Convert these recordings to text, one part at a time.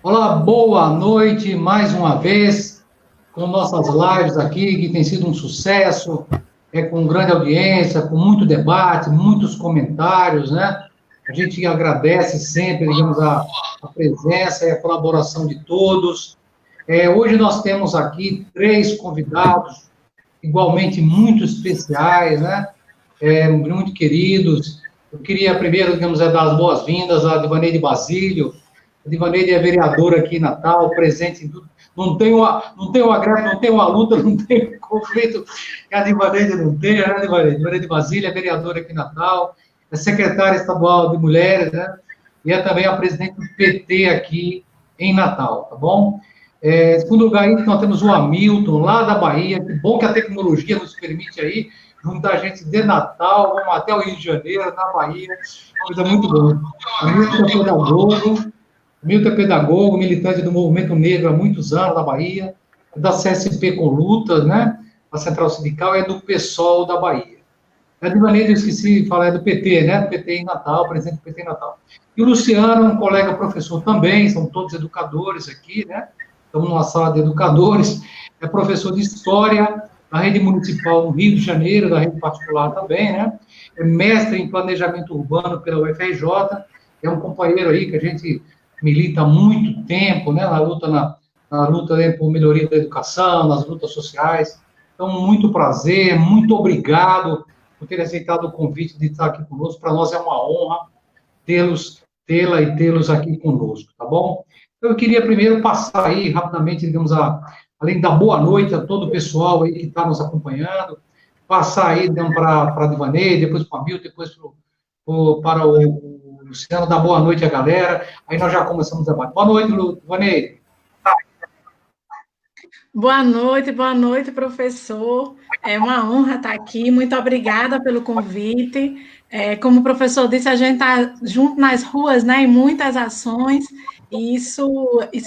Olá, boa noite mais uma vez com nossas lives aqui, que tem sido um sucesso, com grande audiência, com muito debate, muitos comentários, né? A gente agradece sempre, digamos, a presença e a colaboração de todos. Hoje nós temos aqui três convidados, igualmente muito especiais, né? Muito queridos. Eu queria primeiro, digamos, dar as boas-vindas à Divaneide Basílio. A Divaneide é vereadora aqui em Natal, presente em tudo. Não tem uma greve, não tem uma luta, não tem um conflito que a Divaneide não tem, né, Divaneide? Divaneide Basílio é vereadora aqui em Natal, é secretária estadual de mulheres, né? E é também a presidente do PT aqui em Natal, tá bom? Em segundo lugar, aí, nós temos o Hamilton, lá da Bahia. Que bom que a tecnologia nos permite aí juntar gente de Natal, vamos até o Rio de Janeiro, na Bahia, coisa muito boa. Hamilton é pedagogo, militante do movimento negro há muitos anos na Bahia, da CSP com lutas, né? A Central Sindical é do PSOL da Bahia. A Divaneide, eu esqueci de falar, é do PT, né? Do PT em Natal, presidente do PT em Natal. E o Luciano, um colega professor também, são todos educadores aqui, né? Estamos numa sala de educadores, é professor de História na rede municipal no Rio de Janeiro, da rede particular também, né? É mestre em Planejamento Urbano pela UFRJ, é um companheiro aí que a gente milita há muito tempo, né? Na luta né, por melhoria da educação, nas lutas sociais. Então, muito prazer, muito obrigado por ter aceitado o convite de estar aqui conosco. Para nós é uma honra tê-la e tê-los aqui conosco, tá bom? Eu queria primeiro passar aí rapidamente, digamos, além da boa noite a todo o pessoal aí que está nos acompanhando, passar aí para a Divaneide, depois para o Hamilton, depois para o Luciano, dar boa noite à galera, aí nós já começamos o debate. Boa noite, Divaneide. Boa noite, professor. É uma honra estar aqui. Muito obrigada pelo convite. Como o professor disse, a gente está junto nas ruas, né, em muitas ações, e isso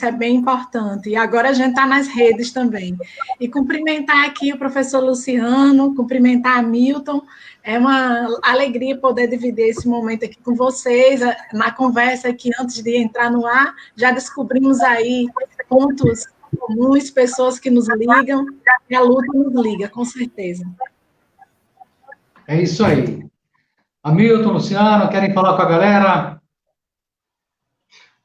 é bem importante. E agora a gente está nas redes também. E cumprimentar aqui o professor Luciano, cumprimentar a Milton. É uma alegria poder dividir esse momento aqui com vocês. Na conversa aqui, antes de entrar no ar, já descobrimos aí pontos comuns, pessoas que nos ligam, e a luta nos liga, com certeza. É isso aí. Hamilton, Luciano, querem falar com a galera?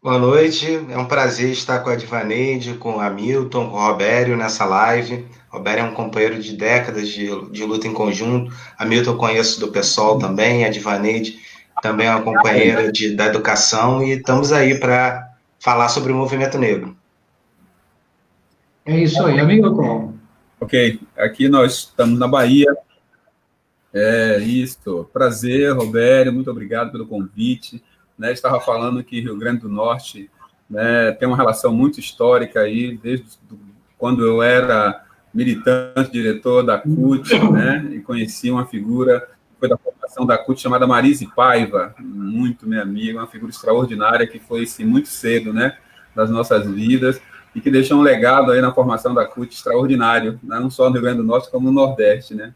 Boa noite, é um prazer estar com a Divaneide, com o Hamilton, com o Robério nessa live. O Robério é um companheiro de décadas de luta em conjunto. Hamilton eu conheço do PSOL também, a Divaneide também é uma companheira da educação, e estamos aí para falar sobre o movimento negro. É isso aí, Hamilton. Ok, aqui nós estamos na Bahia. Isso, prazer, Robério, muito obrigado pelo convite. Estava falando que Rio Grande do Norte, né, tem uma relação muito histórica aí, desde quando eu era militante, diretor da CUT, né, e conheci uma figura, foi da formação da CUT, chamada Marise Paiva, muito minha amiga, uma figura extraordinária que foi assim, muito cedo, né, das nossas vidas, e que deixou um legado aí na formação da CUT extraordinário, né, não só no Rio Grande do Norte, como no Nordeste, né.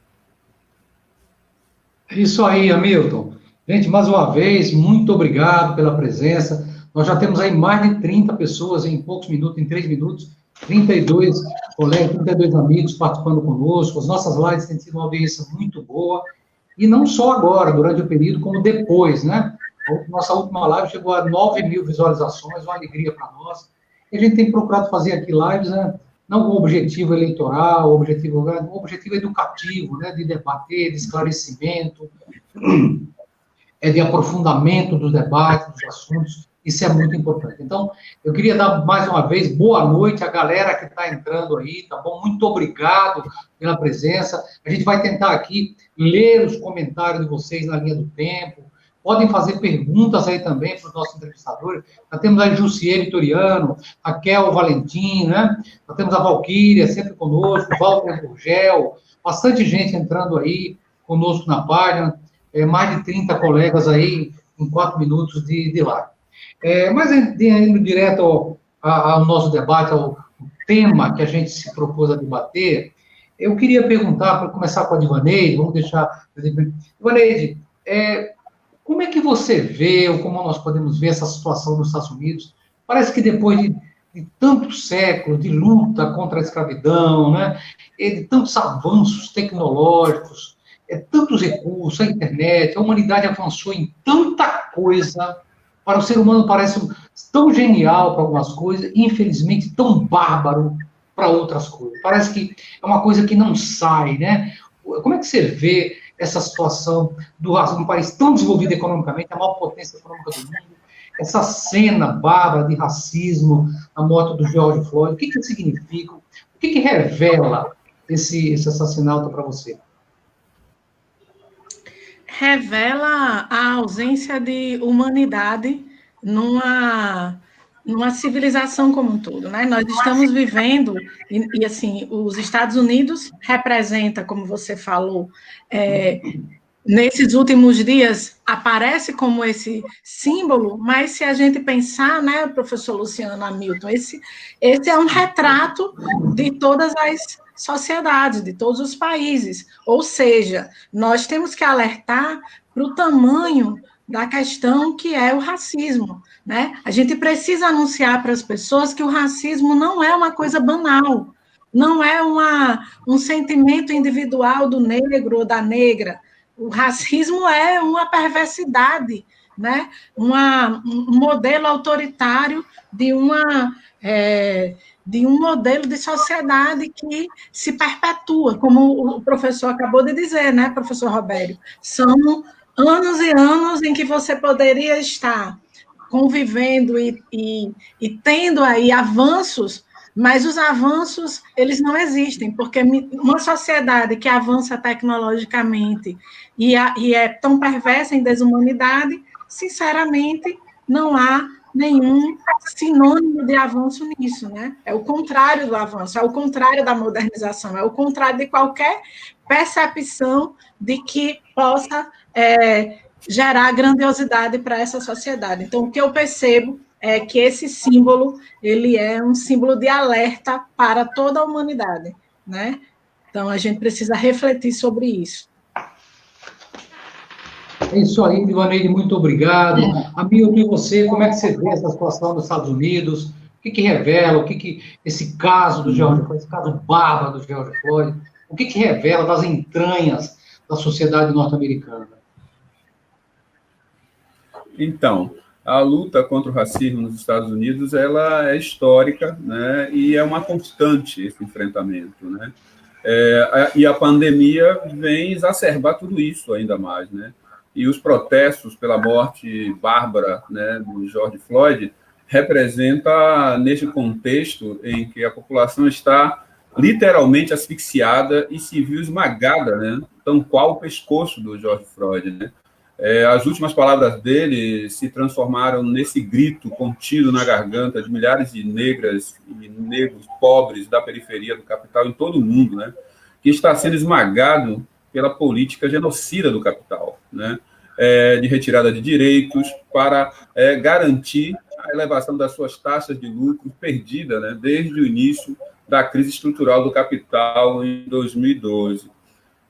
Isso aí, Hamilton. Gente, mais uma vez, muito obrigado pela presença. Nós já temos aí mais de 30 pessoas em poucos minutos, em 3 minutos, 32 colegas, 32 amigos participando conosco. As nossas lives têm tido uma audiência muito boa, e não só agora, durante o período, como depois, né? Nossa última live chegou a 9.000 visualizações, uma alegria para nós. E a gente tem procurado fazer aqui lives, né? Não com objetivo eleitoral, objetivo educativo, né? De debater, de esclarecimento, de aprofundamento dos debates, dos assuntos. Isso é muito importante. Então, eu queria dar mais uma vez boa noite à galera que está entrando aí, tá bom? Muito obrigado pela presença. A gente vai tentar aqui ler os comentários de vocês na linha do tempo. Podem fazer perguntas aí também para os nossos entrevistadores. Nós temos a Jussier Vitoriano, Raquel Valentim, né? Nós temos a Valquíria sempre conosco, Walter Gurgel, bastante gente entrando aí conosco na página, mais de 30 colegas aí em 4 minutos de live. Mas indo direto ao nosso debate, ao tema que a gente se propôs a debater, eu queria perguntar, para começar com a Divaneide, vamos deixar... Divaneide, como é que você vê, ou como nós podemos ver essa situação nos Estados Unidos, Parece que depois de tantos séculos de luta contra a escravidão, né, e de tantos avanços tecnológicos, tantos recursos, a internet, a humanidade avançou em tanta coisa, para o ser humano parece tão genial para algumas coisas, e infelizmente tão bárbaro para outras coisas. Parece que é uma coisa que não sai, né? Como é que você vê essa situação do um país tão desenvolvido economicamente, a maior potência econômica do mundo, essa cena bárbara de racismo, a morte do George Floyd, o que que significa? O que revela esse assassinato para você? Revela a ausência de humanidade numa civilização como um todo, né? Nós estamos vivendo, e assim, os Estados Unidos representa, como você falou, nesses últimos dias, aparece como esse símbolo, mas se a gente pensar, né, professor Luciano Hamilton, esse é um retrato de todas as sociedades, de todos os países, ou seja, nós temos que alertar para o tamanho da questão que é o racismo, né? A gente precisa anunciar para as pessoas que o racismo não é uma coisa banal, não é um sentimento individual do negro ou da negra. O racismo é uma perversidade, né? Um modelo autoritário de um modelo de sociedade que se perpetua, como o professor acabou de dizer, né, professor Robério? São anos e anos em que você poderia estar convivendo e tendo aí avanços, mas os avanços, eles não existem, porque uma sociedade que avança tecnologicamente e é tão perversa em desumanidade, sinceramente, não há nenhum sinônimo de avanço nisso, né? É o contrário do avanço, é o contrário da modernização, é o contrário de qualquer percepção de que possa gerar grandiosidade para essa sociedade. Então, o que eu percebo é que esse símbolo, ele é um símbolo de alerta para toda a humanidade, né? Então, a gente precisa refletir sobre isso. É isso aí, Divaneide, muito obrigado. Hamilton, e você, como é que você vê essa situação dos Estados Unidos? O que revela? O que esse caso do George Floyd, esse caso bárbaro do George Floyd, o que revela das entranhas da sociedade norte-americana? Então, a luta contra o racismo nos Estados Unidos, ela é histórica, né, e é uma constante esse enfrentamento, né? E a pandemia vem exacerbar tudo isso ainda mais, né? E os protestos pela morte bárbara, né, do George Floyd representa, neste contexto em que a população está literalmente asfixiada e se viu esmagada, né, tão qual o pescoço do George Floyd, né? As últimas palavras dele se transformaram nesse grito contido na garganta de milhares de negras e negros pobres da periferia do capital em todo o mundo, né, que está sendo esmagado pela política genocida do capital, né, de retirada de direitos para garantir a elevação das suas taxas de lucro perdida, né, desde o início da crise estrutural do capital em 2012.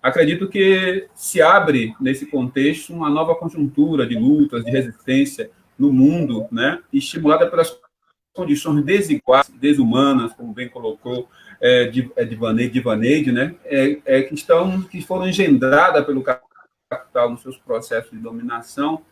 Acredito que se abre, nesse contexto, uma nova conjuntura de lutas, de resistência no mundo, né, estimulada pelas condições desiguais, desumanas, como bem colocou Divaneide, né, que foram engendradas pelo capital nos seus processos de dominação,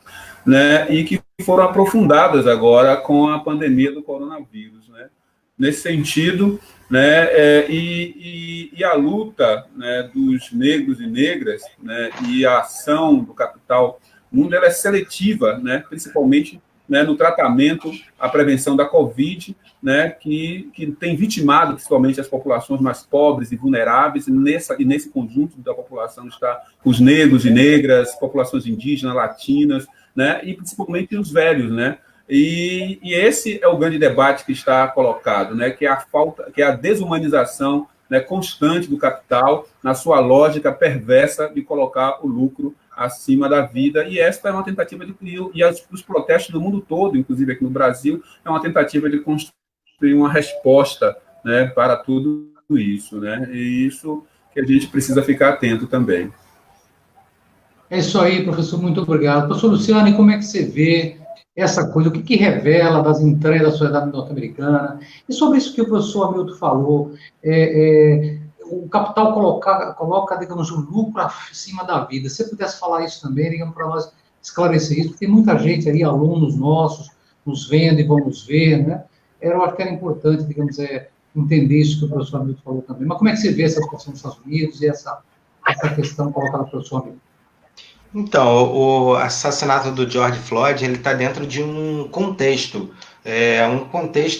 né, e que foram aprofundadas agora com a pandemia do coronavírus, né. Nesse sentido, né, e a luta, né, dos negros e negras, né, e a ação do capital no mundo, ela é seletiva, né, principalmente, né, no tratamento, a prevenção da Covid, né, que tem vitimado principalmente as populações mais pobres e vulneráveis, e nesse conjunto da população está os negros e negras, populações indígenas, latinas, né, e principalmente os velhos, né. E esse é o grande debate que está colocado, né, que é a desumanização, né, constante do capital na sua lógica perversa de colocar o lucro acima da vida. E esta é uma tentativa os protestos do mundo todo, inclusive aqui no Brasil, é uma tentativa de construir uma resposta, né, para tudo isso, né, e isso que a gente precisa ficar atento também. É isso aí, professor, muito obrigado. Professor Luciano, e como é que você vê essa coisa, o que revela das entranhas da sociedade norte-americana, e sobre isso que o professor Hamilton falou, o capital coloca, digamos, o lucro acima da vida. Se você pudesse falar isso também, digamos, para nós esclarecer isso, porque tem muita gente ali, alunos nossos, nos vendo e vão nos ver, né? Eu acho que era importante, digamos, entender isso que o professor Hamilton falou também. Mas como é que você vê essa situação nos Estados Unidos e essa questão colocada pelo professor Hamilton? Então, o assassinato do George Floyd, ele está dentro de um contexto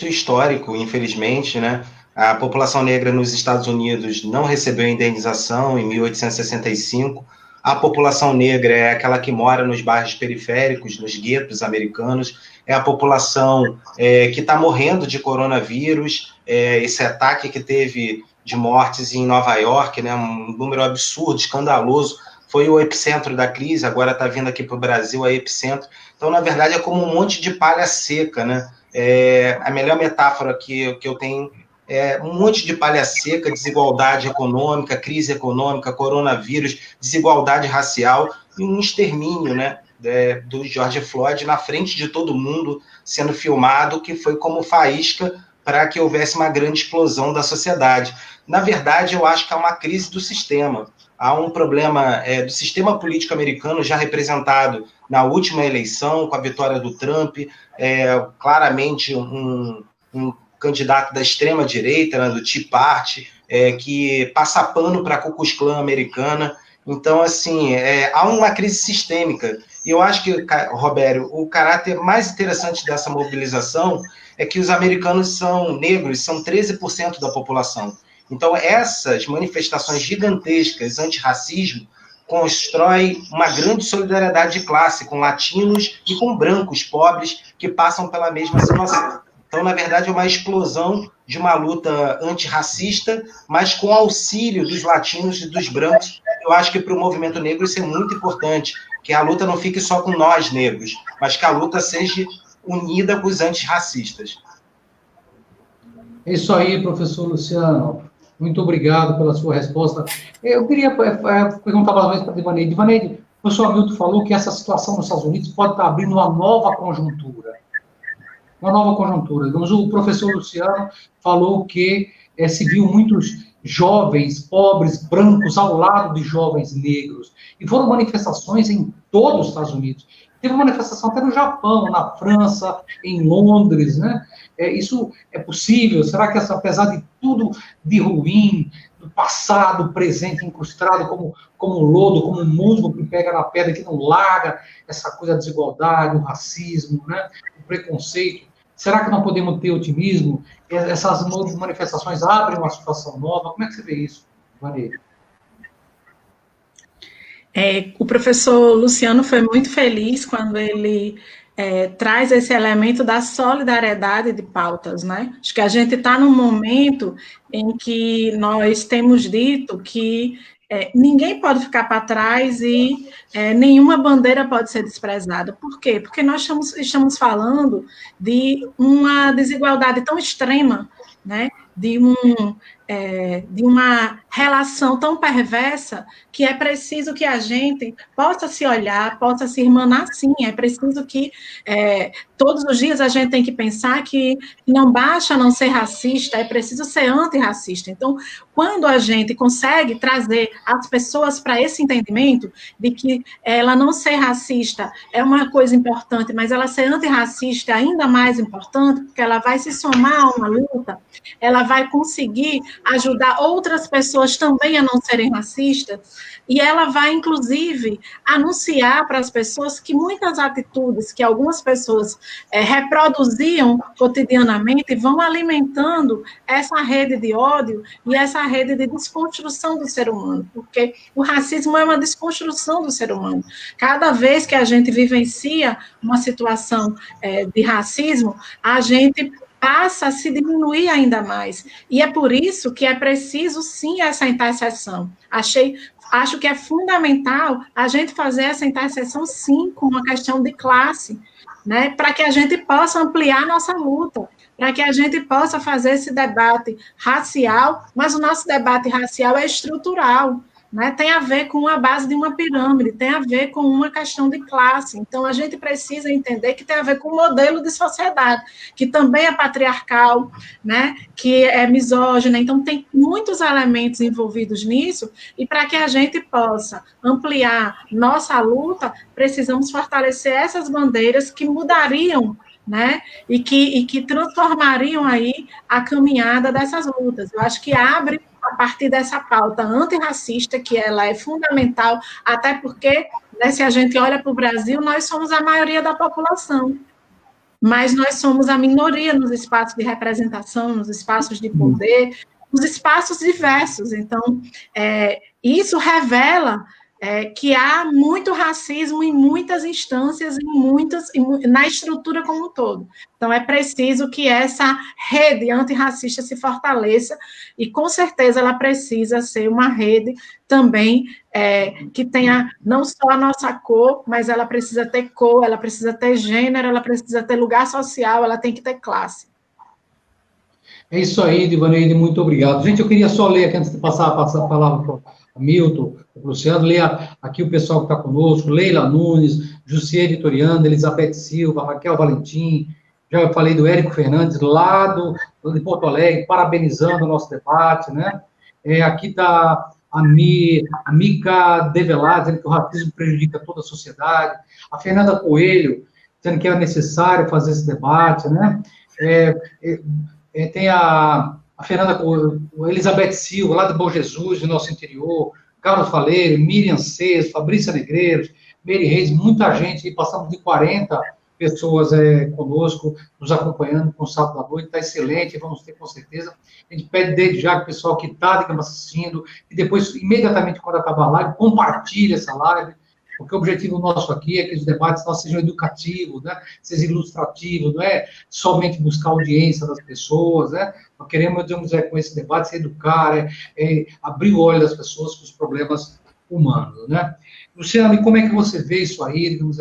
histórico, infelizmente, né? A população negra nos Estados Unidos não recebeu indenização em 1865. A população negra é aquela que mora nos bairros periféricos, nos guetos americanos, é a população que está morrendo de coronavírus, esse ataque que teve de mortes em Nova York, né? Um número absurdo, escandaloso, foi o epicentro da crise, agora está vindo aqui para o Brasil, é epicentro. Então, na verdade, é como um monte de palha seca, né? A melhor metáfora que eu tenho é um monte de palha seca, desigualdade econômica, crise econômica, coronavírus, desigualdade racial e um extermínio, né? Do George Floyd na frente de todo mundo, sendo filmado, que foi como faísca para que houvesse uma grande explosão da sociedade. Na verdade, eu acho que há uma crise do sistema. Há um problema do sistema político americano já representado na última eleição, com a vitória do Trump, claramente um candidato da extrema-direita, né, do Tea Party, que passa pano para a Ku Klux Klan americana. Então, assim, há uma crise sistêmica. E eu acho que, Robério, o caráter mais interessante dessa mobilização é que os americanos são negros, são 13% da população. Então, essas manifestações gigantescas antirracismo constroem uma grande solidariedade de classe com latinos e com brancos pobres que passam pela mesma situação. Então, na verdade, é uma explosão de uma luta antirracista, mas com auxílio dos latinos e dos brancos. Eu acho que para o movimento negro isso é muito importante, que a luta não fique só com nós negros, mas que a luta seja unida com os antirracistas. É isso aí, professor Luciano. Muito obrigado pela sua resposta. Eu queria perguntar mais uma vez para a Divaneide. Divaneide, o professor Hamilton falou que essa situação nos Estados Unidos pode estar abrindo uma nova conjuntura. Uma nova conjuntura. Digamos, o professor Luciano falou que se viu muitos jovens, pobres, brancos, ao lado de jovens negros. E foram manifestações em todos os Estados Unidos. Teve manifestação até no Japão, na França, em Londres, né? Isso é possível? Será que, apesar de tudo de ruim, do passado, presente, incrustado como lodo, como musgo que pega na pedra, que não larga, essa coisa da desigualdade, o racismo, né? O preconceito, será que não podemos ter otimismo? Essas manifestações abrem uma situação nova? Como é que você vê isso, Maria? O professor Luciano foi muito feliz quando ele traz esse elemento da solidariedade de pautas, né? Acho que a gente está num momento em que nós temos dito que ninguém pode ficar para trás e nenhuma bandeira pode ser desprezada. Por quê? Porque nós estamos falando de uma desigualdade tão extrema, né? De uma relação tão perversa que é preciso que a gente possa se olhar, possa se irmanar sim, é preciso que todos os dias a gente tem que pensar que não basta não ser racista, é preciso ser antirracista. Então, quando a gente consegue trazer as pessoas para esse entendimento de que ela não ser racista é uma coisa importante, mas ela ser antirracista é ainda mais importante, porque ela vai se somar a uma luta, ela vai conseguir ajudar outras pessoas também a não serem racistas, e ela vai, inclusive, anunciar para as pessoas que muitas atitudes que algumas pessoas reproduziam cotidianamente vão alimentando essa rede de ódio e essa rede de desconstrução do ser humano, porque o racismo é uma desconstrução do ser humano. Cada vez que a gente vivencia uma situação de racismo, a gente passa a se diminuir ainda mais. E é por isso que é preciso, sim, essa interseção. Acho que é fundamental a gente fazer essa interseção, sim, com uma questão de classe, né, para que a gente possa ampliar nossa luta, para que a gente possa fazer esse debate racial, mas o nosso debate racial é estrutural. né, tem a ver com a base de uma pirâmide, tem a ver com uma questão de classe. Então, a gente precisa entender que tem a ver com o modelo de sociedade, que também é patriarcal, né, que é misógina. Então, tem muitos elementos envolvidos nisso, e para que a gente possa ampliar nossa luta, precisamos fortalecer essas bandeiras que mudariam, né, e que transformariam aí a caminhada dessas lutas. Eu acho que abre a partir dessa pauta antirracista, que ela é fundamental, até porque, né, se a gente olha para o Brasil, nós somos a maioria da população, mas nós somos a minoria nos espaços de representação, nos espaços de poder, nos espaços diversos. Então, isso revela que há muito racismo em muitas instâncias, na estrutura como um todo. Então, é preciso que essa rede antirracista se fortaleça, e, com certeza, ela precisa ser uma rede também que tenha não só a nossa cor, mas ela precisa ter cor, ela precisa ter gênero, ela precisa ter lugar social, ela tem que ter classe. É isso aí, Divaneide, muito obrigado. Gente, eu queria só ler aqui, antes de passar a palavra para o Milton, para o Luciano, ler aqui o pessoal que está conosco: Leila Nunes, Jussi Vitoriano, Elizabeth Silva, Raquel Valentim, já eu falei do Érico Fernandes, lá de Porto Alegre, parabenizando o nosso debate, né? Aqui está a Mica Develar, dizendo que o racismo prejudica toda a sociedade, a Fernanda Coelho, dizendo que é necessário fazer esse debate, né? Tem a Fernanda, a Elizabeth Silva, lá de Bom Jesus, do nosso interior, Carlos Faleiro, Miriam Ceso, Fabrícia Negreiros, Mary Reis, muita gente, passamos de 40 pessoas conosco, nos acompanhando com o sábado à noite, está excelente, vamos ter com certeza. A gente pede desde já que o pessoal que está assistindo, e depois, imediatamente quando acabar a live, compartilhe essa live, porque o objetivo nosso aqui é que os debates nossos sejam educativos, né? Sejam ilustrativos, não é somente buscar audiência das pessoas, né? Nós queremos, com esse debate, se educar, abrir o olho das pessoas com os problemas humanos, né? Luciano, e como é que você vê isso aí, digamos,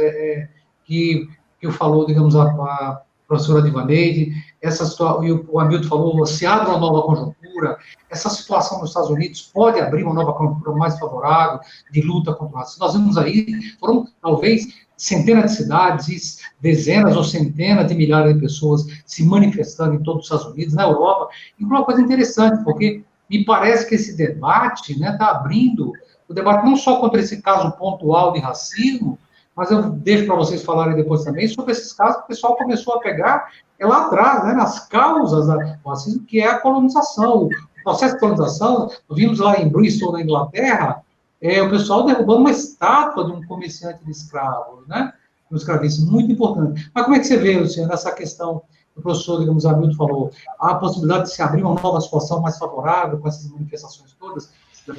que eu falou, digamos, a professora Divaneide, e o Hamilton falou, se abre uma nova conjuntura, essa situação nos Estados Unidos pode abrir uma nova conjuntura mais favorável de luta contra o racismo. Nós vimos aí, foram talvez centenas de cidades, dezenas ou centenas de milhares de pessoas se manifestando em todos os Estados Unidos, na Europa, e uma coisa interessante, porque me parece que esse debate está abrindo o debate não só contra esse caso pontual de racismo, mas eu deixo para vocês falarem depois também sobre esses casos que o pessoal começou a pegar lá atrás, né, nas causas do racismo, que é a colonização. O processo de colonização, nós vimos lá em Bristol, na Inglaterra, o pessoal derrubando uma estátua de um comerciante de escravos, né, um escravista, muito importante. Mas como é que você vê, Luciano, essa questão que o professor, digamos, Hamilton falou, a possibilidade de se abrir uma nova situação mais favorável com essas manifestações todas,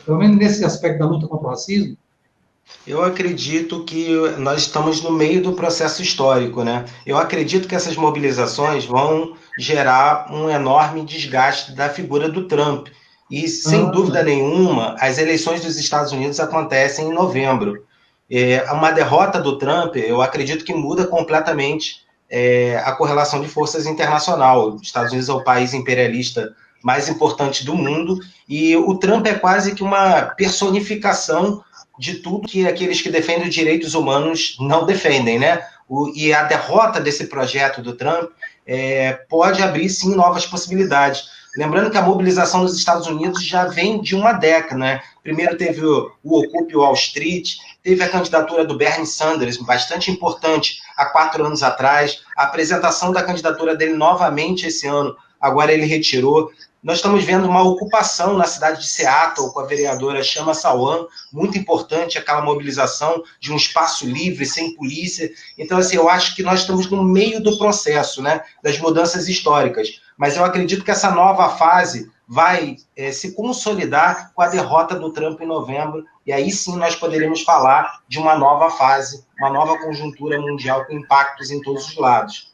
pelo menos nesse aspecto da luta contra o racismo? Eu acredito que nós estamos no meio do processo histórico, né? Eu acredito que essas mobilizações vão gerar um enorme desgaste da figura do Trump. E, sem dúvida nenhuma, as eleições dos Estados Unidos acontecem em novembro. Uma derrota do Trump, eu acredito que muda completamente a correlação de forças internacional. Os Estados Unidos é o país imperialista mais importante do mundo, e o Trump é quase que uma personificação de tudo que aqueles que defendem os direitos humanos não defendem, né? E a derrota desse projeto do Trump pode abrir, sim, novas possibilidades. Lembrando que a mobilização nos Estados Unidos já vem de uma década, né? Primeiro teve o Occupy Wall Street, teve a candidatura do Bernie Sanders, bastante importante, há 4 anos atrás, a apresentação da candidatura dele novamente esse ano, agora ele retirou. Nós estamos vendo uma ocupação na cidade de Seattle com a vereadora Kshama Sawant, muito importante aquela mobilização de um espaço livre, sem polícia. Então, assim, eu acho que nós estamos no meio do processo, né, das mudanças históricas. Mas eu acredito que essa nova fase vai se consolidar com a derrota do Trump em novembro, e aí sim nós poderemos falar de uma nova fase, uma nova conjuntura mundial com impactos em todos os lados.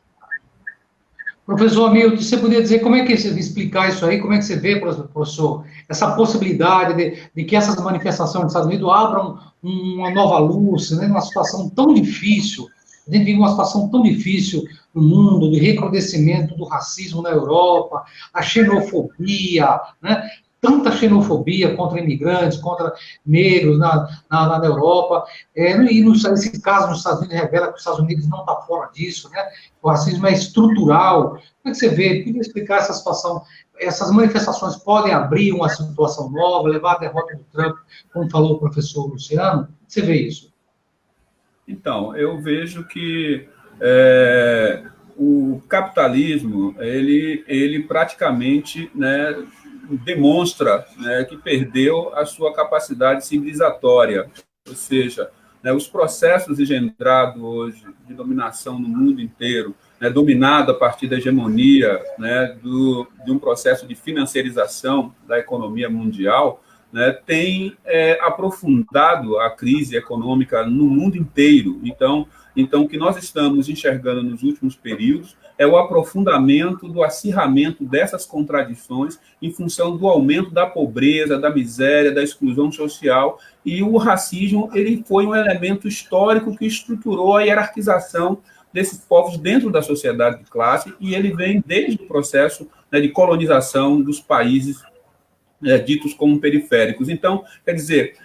Professor Hamilton, você poderia dizer como é que você explicar isso aí, como é que você vê, professor, essa possibilidade de que essas manifestações nos Estados Unidos abram uma nova luz, né, numa situação tão difícil, a gente vive uma situação tão difícil no mundo, de recrudescimento do racismo na Europa, a xenofobia, né, tanta xenofobia contra imigrantes, contra negros na Europa, e esse caso nos Estados Unidos revela que os Estados Unidos não está fora disso, né? O racismo é estrutural. Como é que você vê? Podia explicar essa situação? Essas manifestações podem abrir uma situação nova, levar à derrota do Trump, como falou o professor Luciano? Você vê isso? Então, eu vejo que o capitalismo, ele praticamente, né, demonstra, né, que perdeu a sua capacidade civilizatória, ou seja, né, os processos engendrados hoje de dominação no mundo inteiro, né, dominado a partir da hegemonia, né, de um processo de financiarização da economia mundial, né, tem aprofundado a crise econômica no mundo inteiro. Então, o que nós estamos enxergando nos últimos períodos é o aprofundamento do acirramento dessas contradições em função do aumento da pobreza, da miséria, da exclusão social, e o racismo ele foi um elemento histórico que estruturou a hierarquização desses povos dentro da sociedade de classe, e ele vem desde o processo, né, de colonização dos países ditos como periféricos. Então, quer dizer,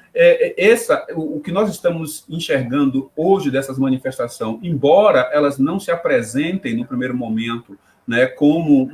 o que nós estamos enxergando hoje dessas manifestações, embora elas não se apresentem no primeiro momento, né, como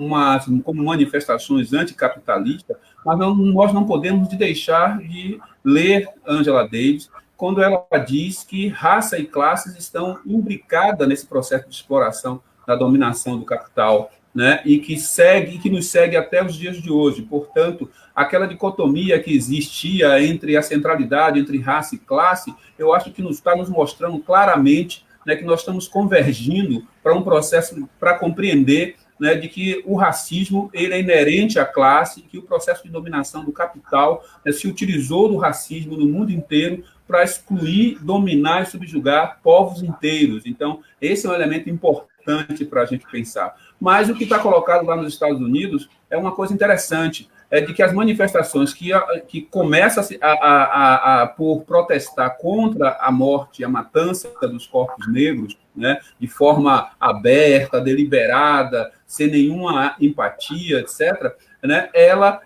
manifestações anticapitalistas, mas nós não podemos deixar de ler Angela Davis quando ela diz que raça e classes estão imbricadas nesse processo de exploração da dominação do capital, né, e que nos segue até os dias de hoje. Portanto, aquela dicotomia que existia entre a centralidade, entre raça e classe, eu acho que está nos mostrando claramente, né, que nós estamos convergindo para um processo para compreender, né, de que o racismo ele é inerente à classe, que o processo de dominação do capital, né, se utilizou do racismo no mundo inteiro para excluir, dominar e subjugar povos inteiros. Então, esse é um elemento importante para a gente pensar. Mas o que está colocado lá nos Estados Unidos é uma coisa interessante, é de que as manifestações que começam por protestar contra a morte e a matança dos corpos negros, né, de forma aberta, deliberada, sem nenhuma empatia, etc., né, ela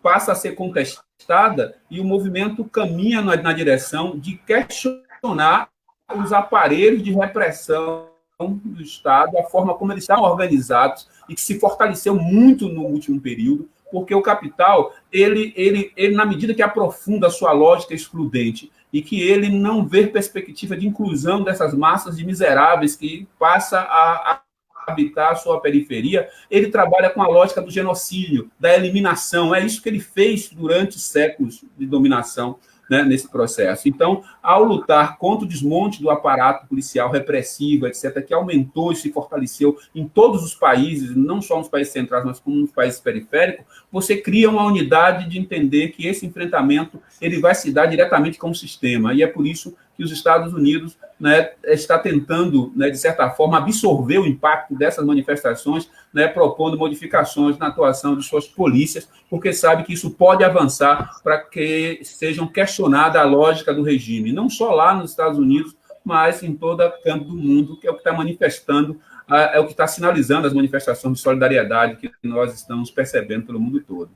passa a ser contestada e o movimento caminha na direção de questionar os aparelhos de repressão do Estado, a forma como eles estão organizados e que se fortaleceu muito no último período, porque o capital, ele na medida que aprofunda a sua lógica excludente e que ele não vê perspectiva de inclusão dessas massas de miseráveis que passa a habitar a sua periferia, ele trabalha com a lógica do genocídio, da eliminação. É isso que ele fez durante séculos de dominação, né, nesse processo. Então, ao lutar contra o desmonte do aparato policial repressivo, etc., que aumentou e se fortaleceu em todos os países, não só nos países centrais, mas como nos países periféricos, você cria uma unidade de entender que esse enfrentamento ele vai se dar diretamente com o sistema. E é por isso que os Estados Unidos, né, está tentando, né, de certa forma, absorver o impacto dessas manifestações, né, propondo modificações na atuação de suas polícias, porque sabe que isso pode avançar para que sejam questionada a lógica do regime, não só lá nos Estados Unidos, mas em todo o campo do mundo, que é o que está manifestando, é o que está sinalizando as manifestações de solidariedade que nós estamos percebendo pelo mundo todo.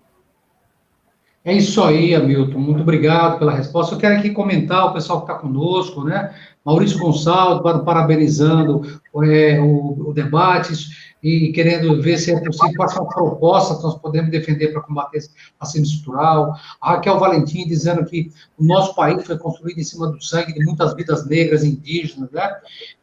É isso aí, Hamilton. Muito obrigado pela resposta. Eu quero aqui comentar o pessoal que está conosco, né? Maurício Gonçalves, parabenizando o debate e querendo ver se é possível passar uma proposta que nós podemos defender para combater esse racismo estrutural. A Raquel Valentim dizendo que o nosso país foi construído em cima do sangue de muitas vidas negras e indígenas, né?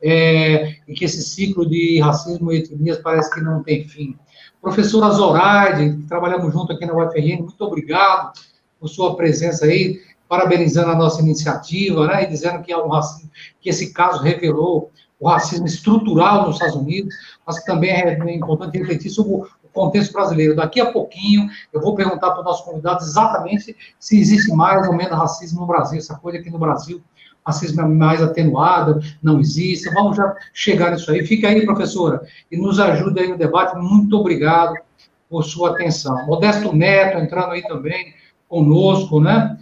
E que esse ciclo de racismo e etnias parece que não tem fim. Professora Zoraide, que trabalhamos junto aqui na UFRN, muito obrigado por sua presença aí, parabenizando a nossa iniciativa, né, e dizendo que, que esse caso revelou o racismo estrutural nos Estados Unidos, mas que também é importante refletir sobre o contexto brasileiro. Daqui a pouquinho, eu vou perguntar para o nosso convidado exatamente se existe mais ou menos racismo no Brasil, essa coisa aqui no Brasil, racismo é mais atenuado, não existe. Vamos já chegar nisso aí. Fica aí, professora, e nos ajude aí no debate. Muito obrigado por sua atenção. Modesto Neto entrando aí também conosco, né?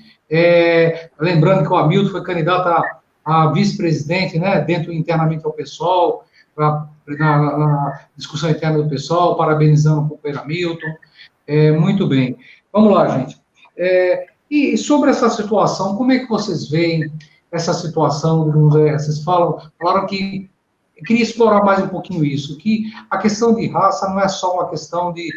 Lembrando que o Hamilton foi candidato a vice-presidente, né? Dentro internamente ao PSOL, na discussão interna do PSOL, parabenizando o companheiro Hamilton. Muito bem. Vamos lá, gente. E sobre essa situação, como é que vocês veem essa situação? Vocês falaram que eu queria explorar mais um pouquinho isso, que a questão de raça não é só uma questão de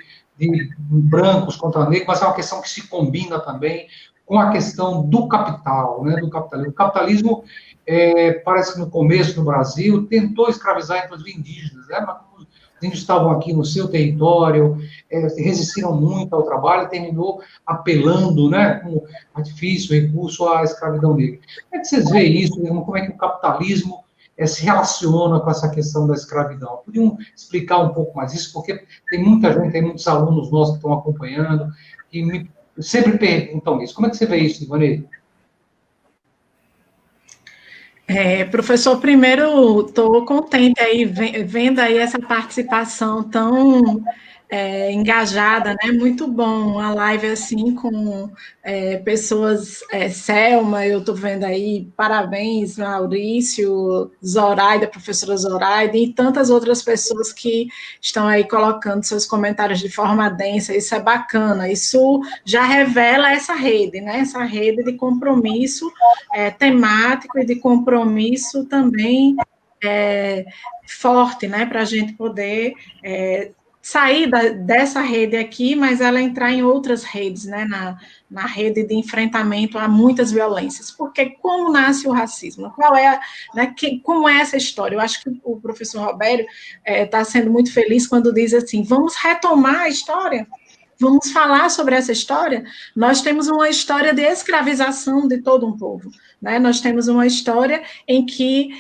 brancos contra negros, mas é uma questão que se combina também com a questão do capital, né, do capitalismo. O capitalismo, parece que no começo, no Brasil, tentou escravizar, inclusive, indígenas, né, mas os índios estavam aqui no seu território, resistiram muito ao trabalho e terminou apelando, né, com artifício, recurso à escravidão negra. Como é que vocês veem isso? Como é que o capitalismo se relaciona com essa questão da escravidão? Podiam explicar um pouco mais isso, porque tem muita gente, tem muitos alunos nossos que estão acompanhando, que sempre perguntam isso. Como é que você vê isso, Ivanei? Professor, primeiro, estou contente aí, vendo aí essa participação tão engajada, né? Muito bom, uma live assim com pessoas, Selma, eu estou vendo aí, parabéns, Maurício, Zoraida, professora Zoraida, e tantas outras pessoas que estão aí colocando seus comentários de forma densa, isso é bacana, isso já revela essa rede, né? Essa rede de compromisso temático e de compromisso também forte, né? Para a gente poder sair dessa rede aqui, mas ela entrar em outras redes, né, na rede de enfrentamento a muitas violências. Porque como nasce o racismo? Como é essa história? Eu acho que o professor Robério está sendo muito feliz quando diz assim, vamos retomar a história, vamos falar sobre essa história. Nós temos uma história de escravização de todo um povo, né? Nós temos uma história em que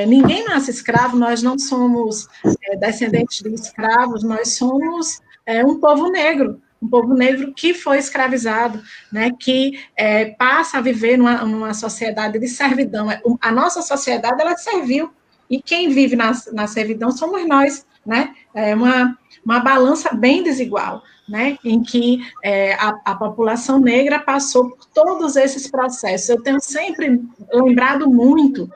ninguém nasce escravo, nós não somos descendentes de escravos, nós somos um povo negro que foi escravizado, né? Que passa a viver numa sociedade de servidão. A nossa sociedade, ela serviu, e quem vive na servidão somos nós, né? É uma balança bem desigual, né, em que a população negra passou por todos esses processos. Eu tenho sempre lembrado muito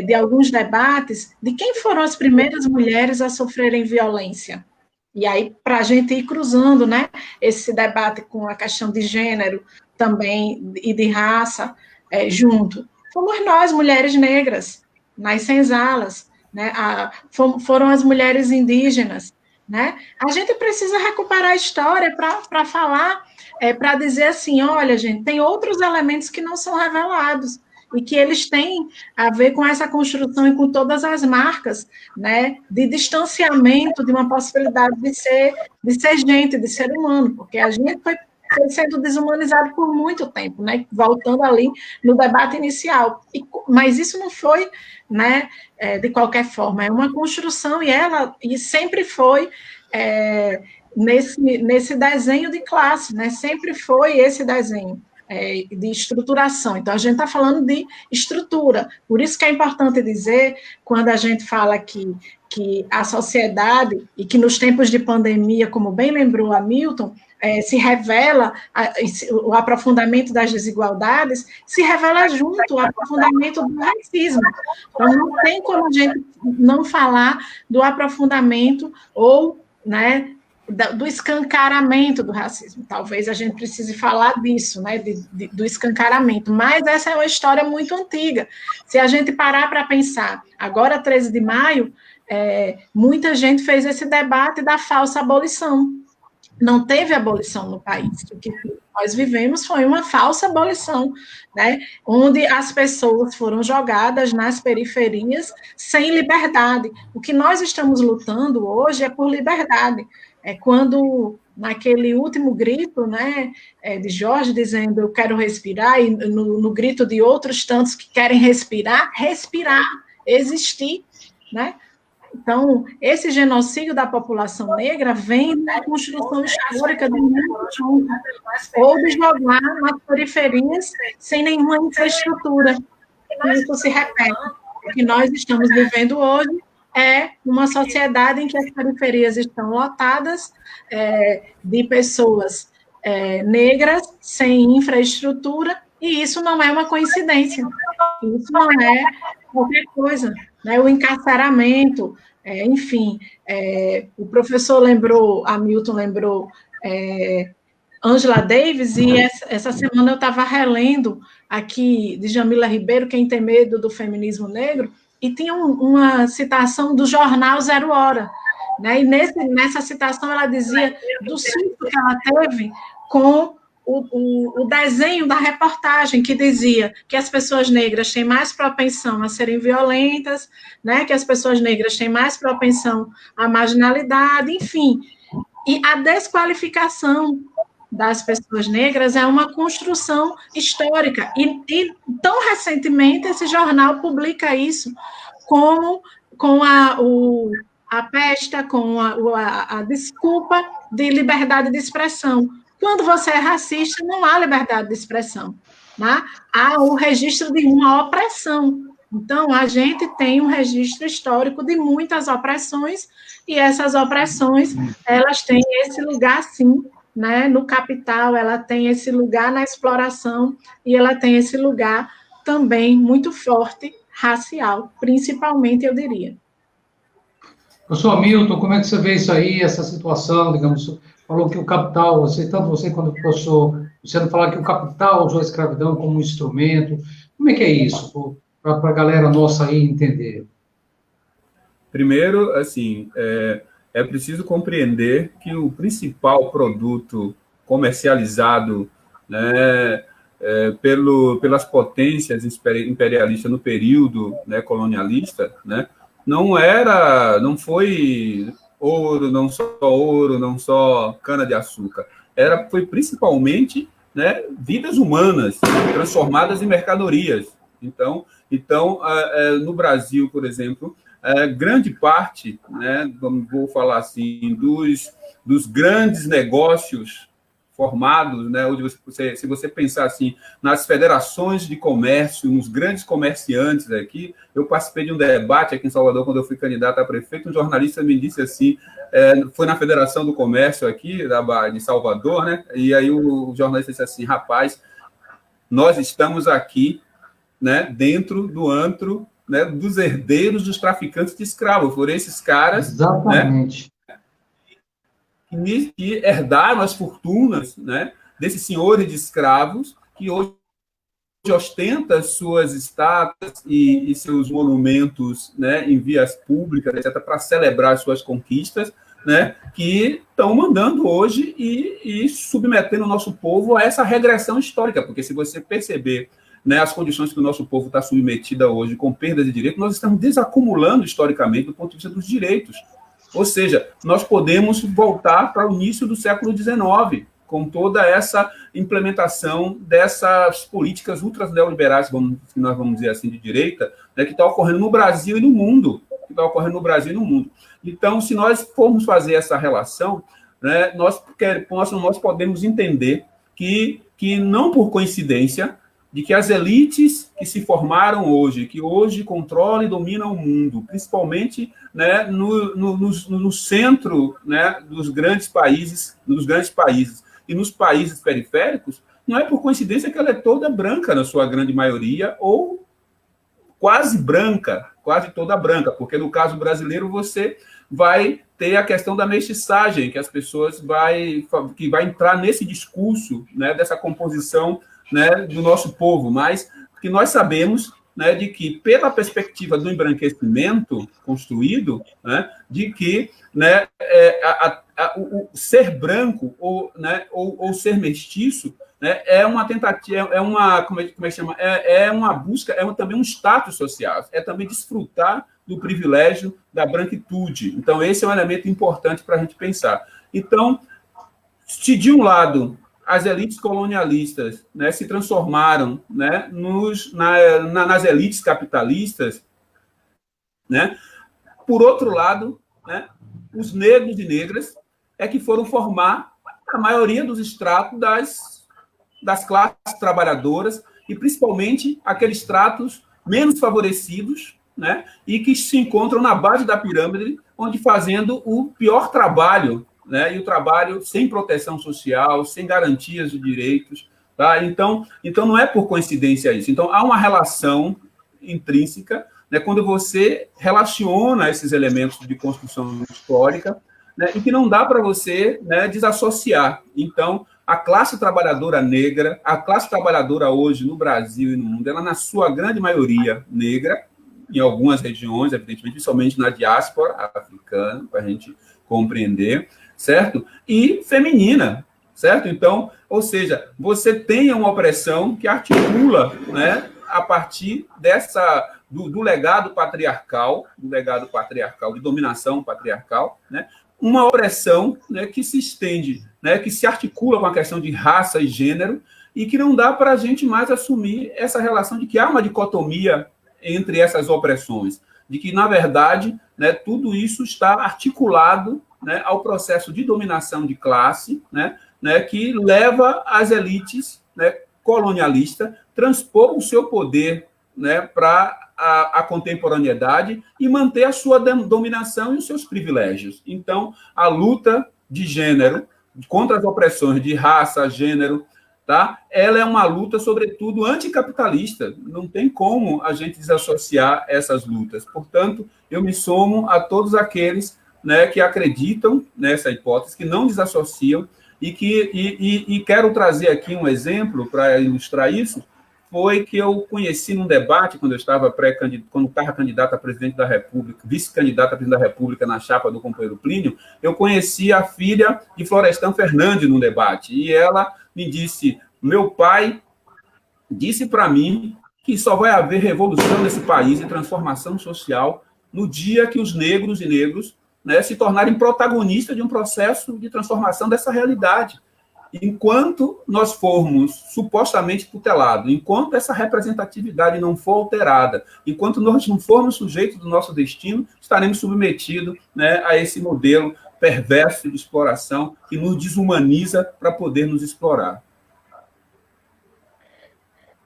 de alguns debates de quem foram as primeiras mulheres a sofrerem violência. E aí, para a gente ir cruzando, né, esse debate com a questão de gênero também e de raça junto. Fomos nós, mulheres negras, nas senzalas, né, foram as mulheres indígenas, né? A gente precisa recuperar a história para falar, para dizer assim, olha, gente, tem outros elementos que não são revelados e que eles têm a ver com essa construção e com todas as marcas, né, de distanciamento de uma possibilidade de ser gente, de ser humano, porque a gente foi sendo desumanizado por muito tempo, né? Voltando ali no debate inicial. Mas isso não foi, né, de qualquer forma, é uma construção e sempre foi nesse desenho de classe, né? Sempre foi esse desenho de estruturação. Então, a gente está falando de estrutura. Por isso que é importante dizer, quando a gente fala que a sociedade, e que nos tempos de pandemia, como bem lembrou Hamilton, se revela, o aprofundamento das desigualdades, se revela junto ao aprofundamento do racismo. Então, não tem como a gente não falar do aprofundamento ou, né, do escancaramento do racismo. Talvez a gente precise falar disso, né, do escancaramento, mas essa é uma história muito antiga. Se a gente parar para pensar, agora, 13 de maio, muita gente fez esse debate da falsa abolição. Não teve abolição no país. O que nós vivemos foi uma falsa abolição, né? Onde as pessoas foram jogadas nas periferias sem liberdade. O que nós estamos lutando hoje é por liberdade. Quando, naquele último grito, né, de Jorge, dizendo eu quero respirar, e no grito de outros tantos que querem respirar, existir, né? Então, esse genocídio da população negra vem da construção histórica do mundo, ou de jogar nas periferias sem nenhuma infraestrutura. Isso se repete. O que nós estamos vivendo hoje é uma sociedade em que as periferias estão lotadas de pessoas negras, sem infraestrutura, e isso não é uma coincidência. Isso não é qualquer coisa. Né, o encarceramento, enfim, o professor lembrou, Hamilton lembrou, Angela Davis, e essa semana eu estava relendo aqui de Jamila Ribeiro, Quem Tem Medo do Feminismo Negro, e tinha uma citação do jornal Zero Hora, né? E nessa citação ela dizia do susto que ela teve com o desenho da reportagem, que dizia que as pessoas negras têm mais propensão a serem violentas, né? Que as pessoas negras têm mais propensão à marginalidade, enfim. E a desqualificação das pessoas negras é uma construção histórica. E tão recentemente esse jornal publica isso com a pesta, com a desculpa de liberdade de expressão. Quando você é racista, não há liberdade de expressão, né? Há o registro de uma opressão. Então, a gente tem um registro histórico de muitas opressões, e essas opressões, elas têm esse lugar, sim, né? No capital, ela tem esse lugar na exploração, e ela tem esse lugar também muito forte, racial, principalmente, eu diria. Professor Hamilton, como é que você vê isso aí, essa situação, digamos, falou que o capital, tanto você quanto o professor Luciano falaram que o capital usou a escravidão como um instrumento. Como é que é isso, para a galera nossa aí entender? Primeiro, assim, é preciso compreender que o principal produto comercializado, né, pelas potências imperialistas no período, né, colonialista, né, não foi ouro, não só cana-de-açúcar. Foi principalmente, né, vidas humanas transformadas em mercadorias. Então, no Brasil, por exemplo, grande parte, né, vou falar assim, dos grandes negócios formados, né, onde se você pensar assim, nas federações de comércio, nos grandes comerciantes aqui, eu participei de um debate aqui em Salvador, quando eu fui candidato a prefeito, um jornalista me disse assim, foi na Federação do Comércio aqui, de Salvador, né, e aí o jornalista disse assim, rapaz, nós estamos aqui, né, dentro do antro, né, dos herdeiros dos traficantes de escravos, foram esses caras, exatamente, né, que herdaram as fortunas, né, desses senhores de escravos, que hoje ostenta suas estátuas e seus monumentos, né, em vias públicas, etc., para celebrar suas conquistas, né, que estão mandando hoje e submetendo o nosso povo a essa regressão histórica, porque se você perceber, né, as condições que o nosso povo está submetida hoje, com perdas de direitos, nós estamos desacumulando historicamente do ponto de vista dos direitos. Ou seja, nós podemos voltar para o início do século XIX, com toda essa implementação dessas políticas ultra-neoliberais, que nós vamos dizer assim, de direita, né, que está ocorrendo no Brasil e no mundo. Então, se nós formos fazer essa relação, né, nós podemos entender que não por coincidência, de que as elites que se formaram hoje, que hoje controlam e dominam o mundo, principalmente, né, no centro, né, dos grandes países e nos países periféricos, não é por coincidência que ela é toda branca na sua grande maioria, ou quase toda branca, porque no caso brasileiro você vai ter a questão da mestiçagem, que as pessoas que vai entrar nesse discurso, né, dessa composição, né, do nosso povo, mas que nós sabemos, né, de que, pela perspectiva do embranquecimento construído, né, de que, né, o ser branco ou ser mestiço, né, é uma tentativa, como é que chama? É uma busca, também um status social, é também desfrutar do privilégio da branquitude. Então, esse é um elemento importante para a gente pensar. Então, se de um lado as elites colonialistas, né, se transformaram, né, nas elites capitalistas, né, por outro lado, né, os negros e negras é que foram formar a maioria dos estratos das classes trabalhadoras e principalmente aqueles estratos menos favorecidos, né, e que se encontram na base da pirâmide, onde fazendo o pior trabalho, né, e o trabalho sem proteção social, sem garantias de direitos. Tá? Então, não é por coincidência isso. Então, há uma relação intrínseca, né, quando você relaciona esses elementos de construção histórica, né, e que não dá para você, né, desassociar. Então, a classe trabalhadora negra, a classe trabalhadora hoje no Brasil e no mundo, ela na sua grande maioria negra, em algumas regiões, evidentemente, principalmente na diáspora africana, para a gente compreender, certo? E feminina, certo? Então, ou seja, você tem uma opressão que articula, né, a partir do legado patriarcal, de dominação patriarcal, né, uma opressão, né, que se estende, né, que se articula com a questão de raça e gênero, e que não dá para a gente mais assumir essa relação de que há uma dicotomia entre essas opressões, de que, na verdade, né, tudo isso está articulado, né, ao processo de dominação de classe, né, que leva as elites, né, colonialistas transpor o seu poder, né, para a contemporaneidade e manter a sua dominação e os seus privilégios. Então, a luta de gênero contra as opressões de raça, gênero, tá? Ela é uma luta, sobretudo, anticapitalista. Não tem como a gente desassociar essas lutas. Portanto, eu me somo a todos aqueles, né, que acreditam nessa hipótese, que não desassociam, e quero trazer aqui um exemplo para ilustrar isso. Foi que eu conheci num debate, quando eu estava candidato a presidente da República, vice-candidato a presidente da República na chapa do companheiro Plínio, eu conheci a filha de Florestan Fernandes num debate, e ela me disse, meu pai disse para mim que só vai haver revolução nesse país e transformação social no dia que os negros e negros, né, se tornarem protagonistas de um processo de transformação dessa realidade. Enquanto nós formos supostamente tutelados, enquanto essa representatividade não for alterada, enquanto nós não formos sujeitos do nosso destino, estaremos submetidos, né, a esse modelo perverso de exploração que nos desumaniza para poder nos explorar.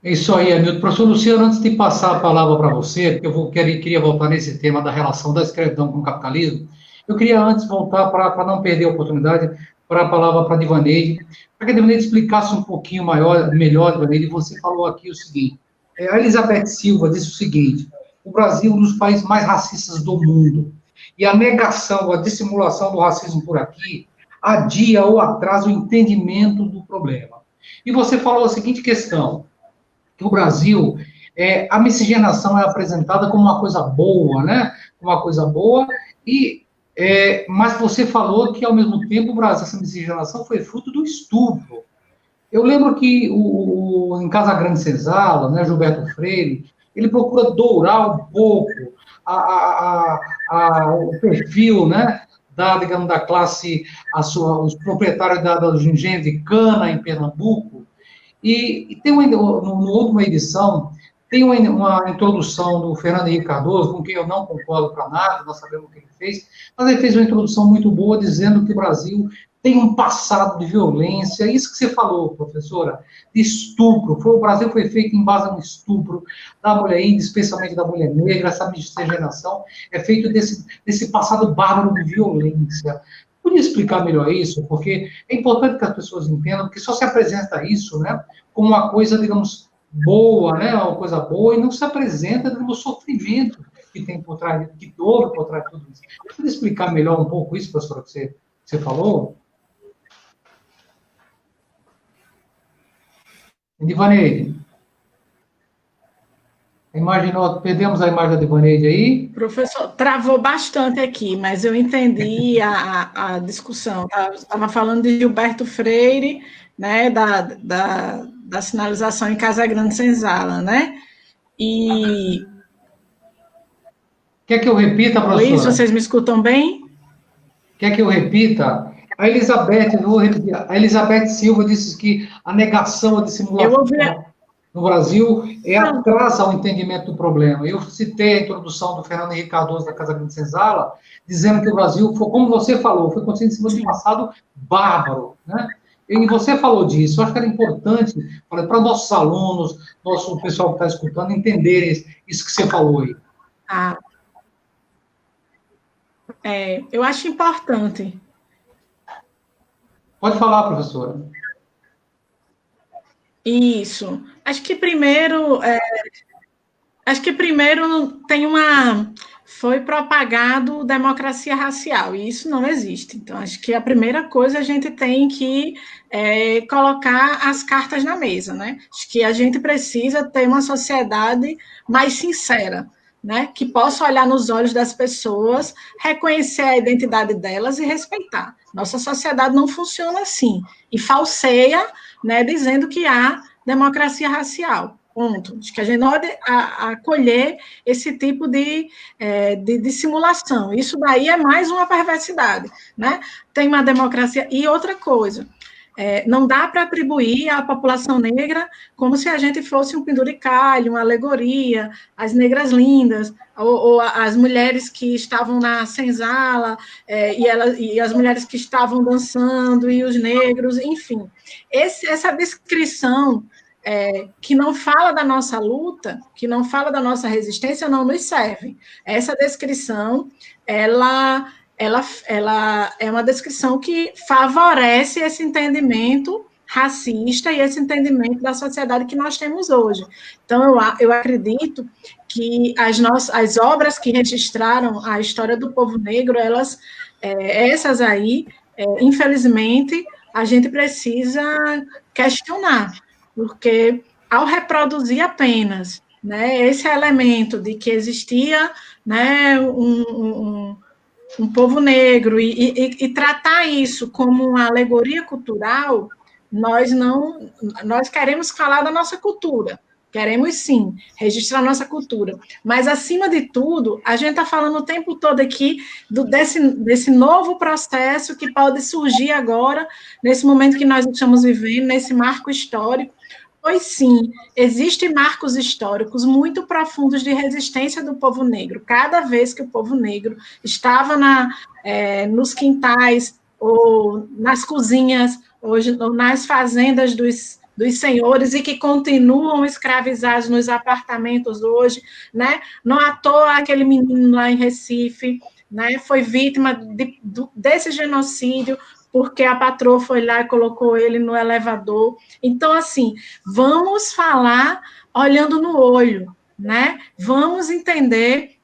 É isso aí, Hamilton. Professor Luciano, antes de passar a palavra para você, porque eu queria voltar nesse tema da relação da escravidão com o capitalismo, eu queria antes voltar, para não perder a oportunidade, para a palavra para a Divaneide, para que a Divaneide explicasse um pouquinho melhor, Divaneide, você falou aqui o seguinte, a Elizabeth Silva disse o seguinte, o Brasil é um dos países mais racistas do mundo, e a negação, a dissimulação do racismo por aqui, adia ou atrasa o entendimento do problema. E você falou a seguinte questão, que o Brasil, a miscigenação é apresentada como uma coisa boa, né? Uma coisa boa, mas você falou que, ao mesmo tempo, o Brasil, essa miscigenação foi fruto do estupro. Eu lembro que em Casa Grande Senzala, né, Gilberto Freire, ele procura dourar um pouco o perfil, né, digamos, da classe, os proprietários da engenho de cana em Pernambuco, e tem na última edição, tem uma introdução do Fernando Henrique Cardoso, com quem eu não concordo para nada, nós sabemos o que ele fez, mas ele fez uma introdução muito boa, dizendo que o Brasil tem um passado de violência, isso que você falou, professora, de estupro. O Brasil foi feito em base a um estupro da mulher índia, especialmente da mulher negra, essa miscigenação é feito desse passado bárbaro de violência. Podia explicar melhor isso? Porque é importante que as pessoas entendam que só se apresenta isso, né, como uma coisa, digamos, boa, né, uma coisa boa, e não se apresenta no sofrimento que tem por trás, que houve por trás de tudo isso. Podia explicar melhor um pouco isso, professora, que você falou? Divaneide. Perdemos a imagem da Divaneide aí? Professor, travou bastante aqui, mas eu entendi a discussão. Estava falando de Gilberto Freire, né, da sinalização em Casa Grande Senzala, né? E... Quer que eu repita, professora? Luiz, vocês me escutam bem? Quer que eu repita? A Elizabeth Silva disse que a negação, a dissimulação no Brasil atrasa o entendimento do problema. Eu citei a introdução do Fernando Henrique Cardoso da Casa Grande Senzala, dizendo que o Brasil, como você falou, foi construído em cima de um passado bárbaro, né? E você falou disso, eu acho que era importante para nossos alunos, nosso pessoal que está escutando, entenderem isso que você falou aí. Eu acho importante. Pode falar, professora. Isso. Acho que primeiro Acho que primeiro foi propagado democracia racial, e isso não existe. Então, acho que a primeira coisa a gente tem que colocar as cartas na mesa, né? Acho que a gente precisa ter uma sociedade mais sincera, né? Que possa olhar nos olhos das pessoas, reconhecer a identidade delas e respeitar. Nossa sociedade não funciona assim, e falseia, né, dizendo que há democracia racial. Ponto. Acho que a gente não pode acolher esse tipo de simulação. Isso daí é mais uma perversidade, né? Tem uma democracia. E outra coisa, não dá para atribuir à população negra como se a gente fosse um penduricalho, uma alegoria, as negras lindas, ou as mulheres que estavam na senzala, e as mulheres que estavam dançando, e os negros, enfim. Essa descrição que não fala da nossa luta, que não fala da nossa resistência, não nos serve. Essa descrição, ela é uma descrição que favorece esse entendimento racista e esse entendimento da sociedade que nós temos hoje. Então, eu acredito que as obras que registraram a história do povo negro, essas aí, infelizmente, a gente precisa questionar, porque ao reproduzir apenas, né, esse elemento de que existia, né, um povo negro e tratar isso como uma alegoria cultural, nós queremos falar da nossa cultura, queremos sim registrar a nossa cultura, mas acima de tudo, a gente está falando o tempo todo aqui desse novo processo que pode surgir agora, nesse momento que nós estamos vivendo, nesse marco histórico. Pois sim, existem marcos históricos muito profundos de resistência do povo negro. Cada vez que o povo negro estava nos quintais, ou nas cozinhas, ou nas fazendas dos senhores, e que continuam escravizados nos apartamentos hoje, né? Não à toa aquele menino lá em Recife, né, foi vítima desse genocídio, porque a patroa foi lá e colocou ele no elevador. Então, assim, vamos falar olhando no olho, né? Vamos entender,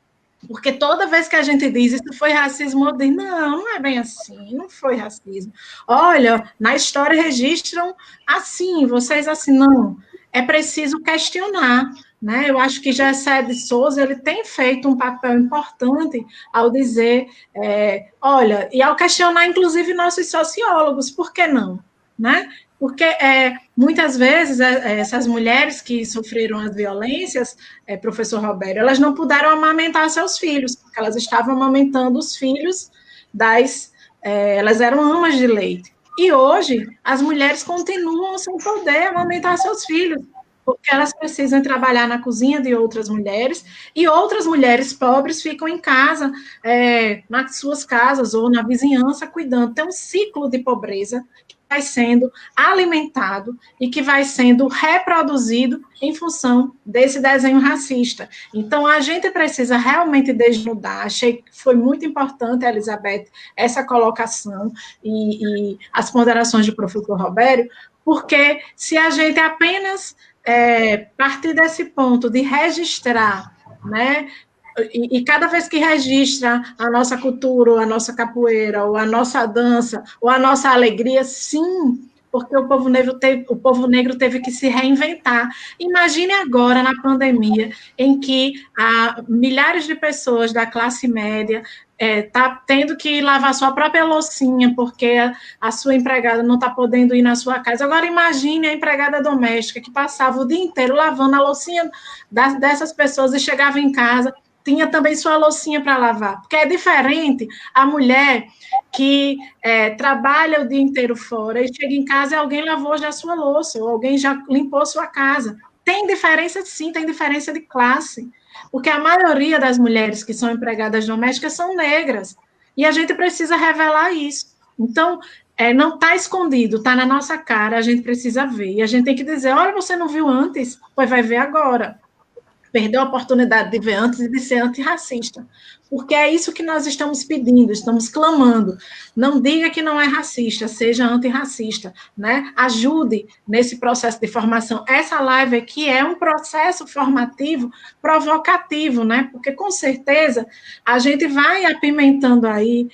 porque toda vez que a gente diz isso foi racismo, eu digo, não é bem assim, não foi racismo. Olha, na história registram assim, vocês assim, não. É preciso questionar, né? Eu acho que Gessé de Souza, ele tem feito um papel importante ao dizer, olha, e ao questionar, inclusive, nossos sociólogos, por que não? Né? Porque muitas vezes essas mulheres que sofreram as violências, professor Roberto, elas não puderam amamentar seus filhos, porque elas estavam amamentando os filhos elas eram amas de leite. E hoje, as mulheres continuam sem poder amamentar seus filhos, porque elas precisam trabalhar na cozinha de outras mulheres, e outras mulheres pobres ficam em casa, nas suas casas ou na vizinhança, cuidando. Tem um ciclo de pobreza que vai sendo alimentado e que vai sendo reproduzido em função desse desenho racista. Então, a gente precisa realmente desnudar. Achei que foi muito importante, Elizabeth, essa colocação e as ponderações do professor Roberto, porque se a gente apenas partir desse ponto de registrar, né? E cada vez que registra a nossa cultura, ou a nossa capoeira, ou a nossa dança, ou a nossa alegria, sim, porque o povo negro teve que se reinventar. Imagine agora, na pandemia, em que milhares de pessoas da classe média está tendo que lavar sua própria loucinha, porque a sua empregada não está podendo ir na sua casa. Agora, imagine a empregada doméstica que passava o dia inteiro lavando a loucinha dessas pessoas e chegava em casa, tinha também sua loucinha para lavar, porque é diferente a mulher que trabalha o dia inteiro fora e chega em casa e alguém lavou já sua louça, ou alguém já limpou sua casa. Tem diferença, sim, tem diferença de classe, porque a maioria das mulheres que são empregadas domésticas são negras, e a gente precisa revelar isso. Então, não está escondido, está na nossa cara, a gente precisa ver, e a gente tem que dizer, olha, você não viu antes? Pois vai ver agora. perdeu a oportunidade de ver antes e de ser antirracista. Porque é isso que nós estamos pedindo, estamos clamando. Não diga que não é racista, seja antirracista, né? Ajude nesse processo de formação. Essa live aqui é um processo formativo provocativo, né? Porque, com certeza, a gente vai apimentando aí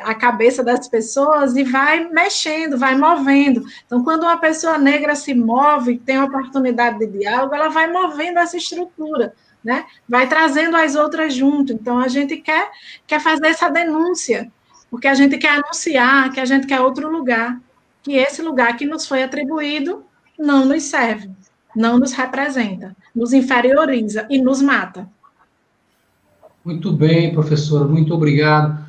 a cabeça das pessoas e vai mexendo, vai movendo. Então, quando uma pessoa negra se move, tem a oportunidade de diálogo, ela vai movendo essa estrutura, né? Vai trazendo as outras junto. Então, a gente quer fazer essa denúncia, porque a gente quer anunciar que a gente quer outro lugar, que esse lugar que nos foi atribuído não nos serve, não nos representa, nos inferioriza e nos mata. Muito bem, professora, muito obrigado.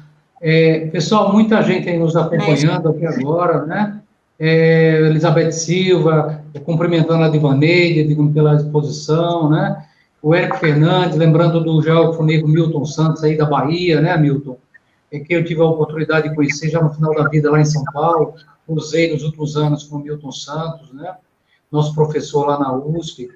Pessoal, muita gente aí nos acompanhando aqui agora, né? Elizabeth Silva, cumprimentando a Divaneide, pela exposição, né? O Érico Fernandes, lembrando do geógrafo negro Milton Santos, aí da Bahia, né, Milton? Que eu tive a oportunidade de conhecer já no final da vida lá em São Paulo, usei nos últimos anos com o Milton Santos, né? Nosso professor lá na USP.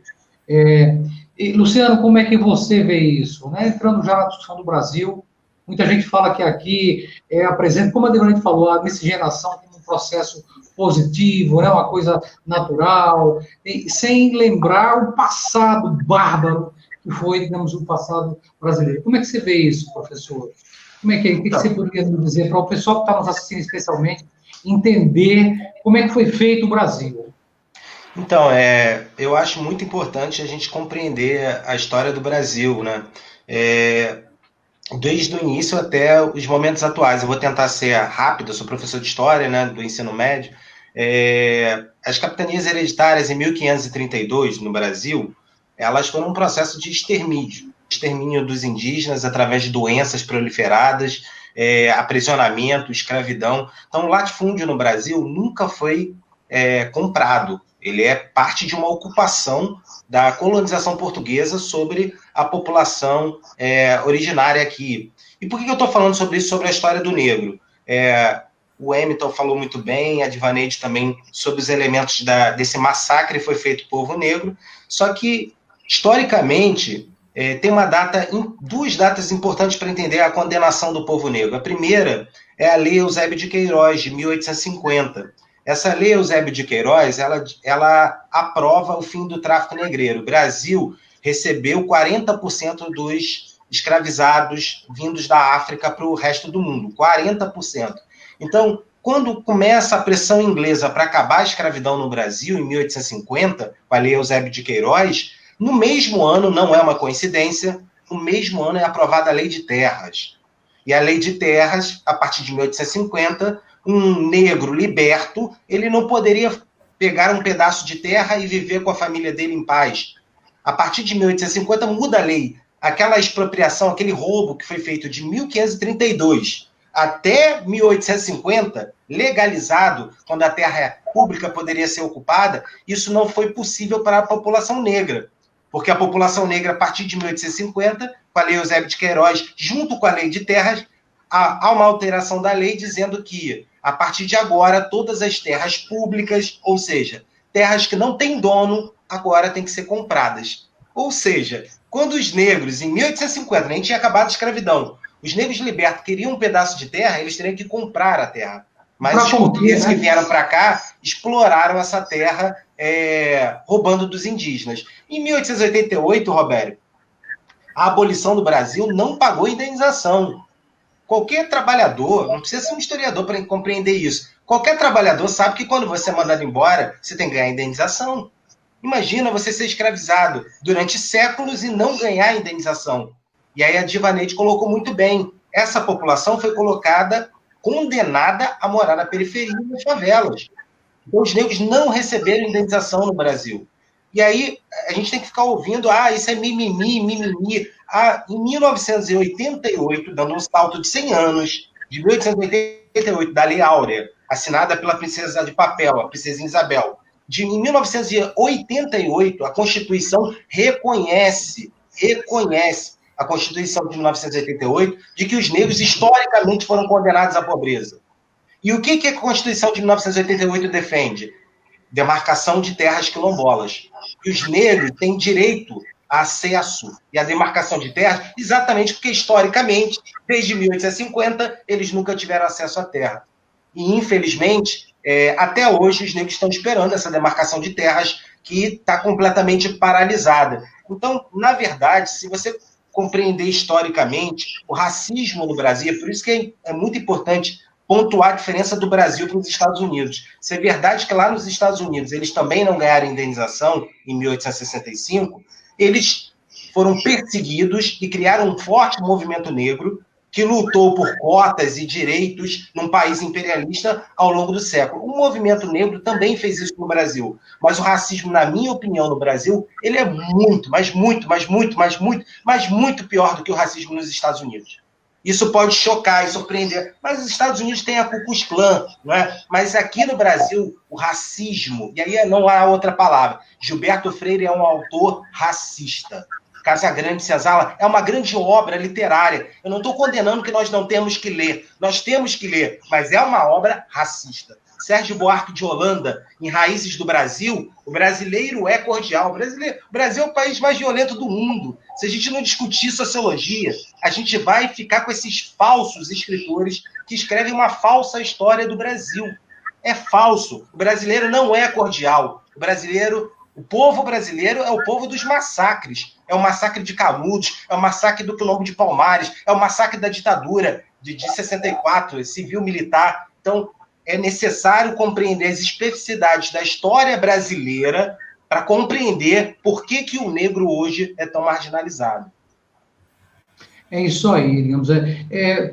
E, Luciano, como é que você vê isso? Né? Entrando já na discussão do Brasil, muita gente fala que aqui apresenta, como a Divaneide falou, a miscigenação como um processo positivo, né? Uma coisa natural, sem lembrar o passado bárbaro que foi, digamos, o passado brasileiro. Como é que você vê isso, professor? O que você poderia nos dizer para o pessoal que está nos assistindo especialmente entender como é que foi feito o Brasil? Então, eu acho muito importante a gente compreender a história do Brasil, né? Desde o início até os momentos atuais. Eu vou tentar ser rápido, eu sou professor de História, né, do ensino médio. As capitanias hereditárias em 1532, no Brasil, elas foram um processo de extermínio dos indígenas através de doenças proliferadas, aprisionamento, escravidão. Então, o latifúndio no Brasil nunca foi comprado. Ele é parte de uma ocupação da colonização portuguesa sobre a população originária aqui. E por que eu estou falando sobre isso, sobre a história do negro? O Hamilton falou muito bem, a Divaneide também, sobre os elementos desse massacre que foi feito ao povo negro. Só que, historicamente, tem duas datas importantes para entender a condenação do povo negro. A primeira é a Lei Eusébio de Queiroz, de 1850. Essa Lei Eusébio de Queiroz, ela aprova o fim do tráfico negreiro. O Brasil recebeu 40% dos escravizados vindos da África para o resto do mundo, 40%. Então, quando começa a pressão inglesa para acabar a escravidão no Brasil, em 1850, com a Lei Eusébio de Queiroz, no mesmo ano, não é uma coincidência, no mesmo ano é aprovada a Lei de Terras. E a Lei de Terras, a partir de 1850, um negro liberto, ele não poderia pegar um pedaço de terra e viver com a família dele em paz. A partir de 1850, muda a lei. Aquela expropriação, aquele roubo que foi feito de 1532 até 1850, legalizado, quando a terra pública poderia ser ocupada, isso não foi possível para a população negra. Porque a população negra, a partir de 1850, com a Lei Eusébio de Queiroz, junto com a Lei de Terras, há uma alteração da lei dizendo que, a partir de agora, todas as terras públicas, ou seja, terras que não têm dono, agora têm que ser compradas. Ou seja, quando os negros, em 1850, nem tinha acabado a escravidão, os negros libertos queriam um pedaço de terra, eles teriam que comprar a terra. Mas os portugueses que vieram para cá exploraram essa terra, roubando dos indígenas. Em 1888, Robério, a abolição do Brasil não pagou indenização. Qualquer trabalhador, não precisa ser um historiador para compreender isso, qualquer trabalhador sabe que quando você é mandado embora, você tem que ganhar indenização. Imagina você ser escravizado durante séculos e não ganhar indenização. E aí a Divaneide colocou muito bem, essa população foi condenada a morar na periferia das favelas. Então, os negros não receberam indenização no Brasil. E aí a gente tem que ficar ouvindo, isso é mimimi, mimimi. Em 1988, dando um salto de 100 anos, de 1888, da Lei Áurea, assinada pela princesa de papel, a princesinha Isabel, em 1988, a Constituição reconhece a Constituição de 1988, de que os negros historicamente foram condenados à pobreza. E o que a Constituição de 1988 defende? Demarcação de terras quilombolas. E os negros têm direito acesso e a demarcação de terras, exatamente porque, historicamente, desde 1850, eles nunca tiveram acesso à terra. E, infelizmente, até hoje, os negros estão esperando essa demarcação de terras que está completamente paralisada. Então, na verdade, se você compreender historicamente o racismo no Brasil, por isso que é muito importante pontuar a diferença do Brasil para os Estados Unidos. Se é verdade que lá nos Estados Unidos eles também não ganharam indenização em 1865, eles foram perseguidos e criaram um forte movimento negro que lutou por cotas e direitos num país imperialista ao longo do século. O movimento negro também fez isso no Brasil, mas o racismo, na minha opinião, no Brasil, ele é muito, mas muito pior do que o racismo nos Estados Unidos. Isso pode chocar e surpreender, mas os Estados Unidos têm a Ku Klux Klan, não é? Mas aqui no Brasil, o racismo, e aí não há outra palavra, Gilberto Freire é um autor racista. Casagrande Senzala é uma grande obra literária. Eu não estou condenando que nós não temos que ler. Nós temos que ler, mas é uma obra racista. Sérgio Buarque de Holanda, em Raízes do Brasil, o brasileiro é cordial. O Brasil é o país mais violento do mundo. Se a gente não discutir sociologia, a gente vai ficar com esses falsos escritores que escrevem uma falsa história do Brasil. É falso. O brasileiro não é cordial. O povo brasileiro é o povo dos massacres. É o massacre de Canudos, é o massacre do Quilombo de Palmares, é o massacre da ditadura de 64, civil-militar. Então, é necessário compreender as especificidades da história brasileira para compreender por que o negro hoje é tão marginalizado. É isso aí, digamos.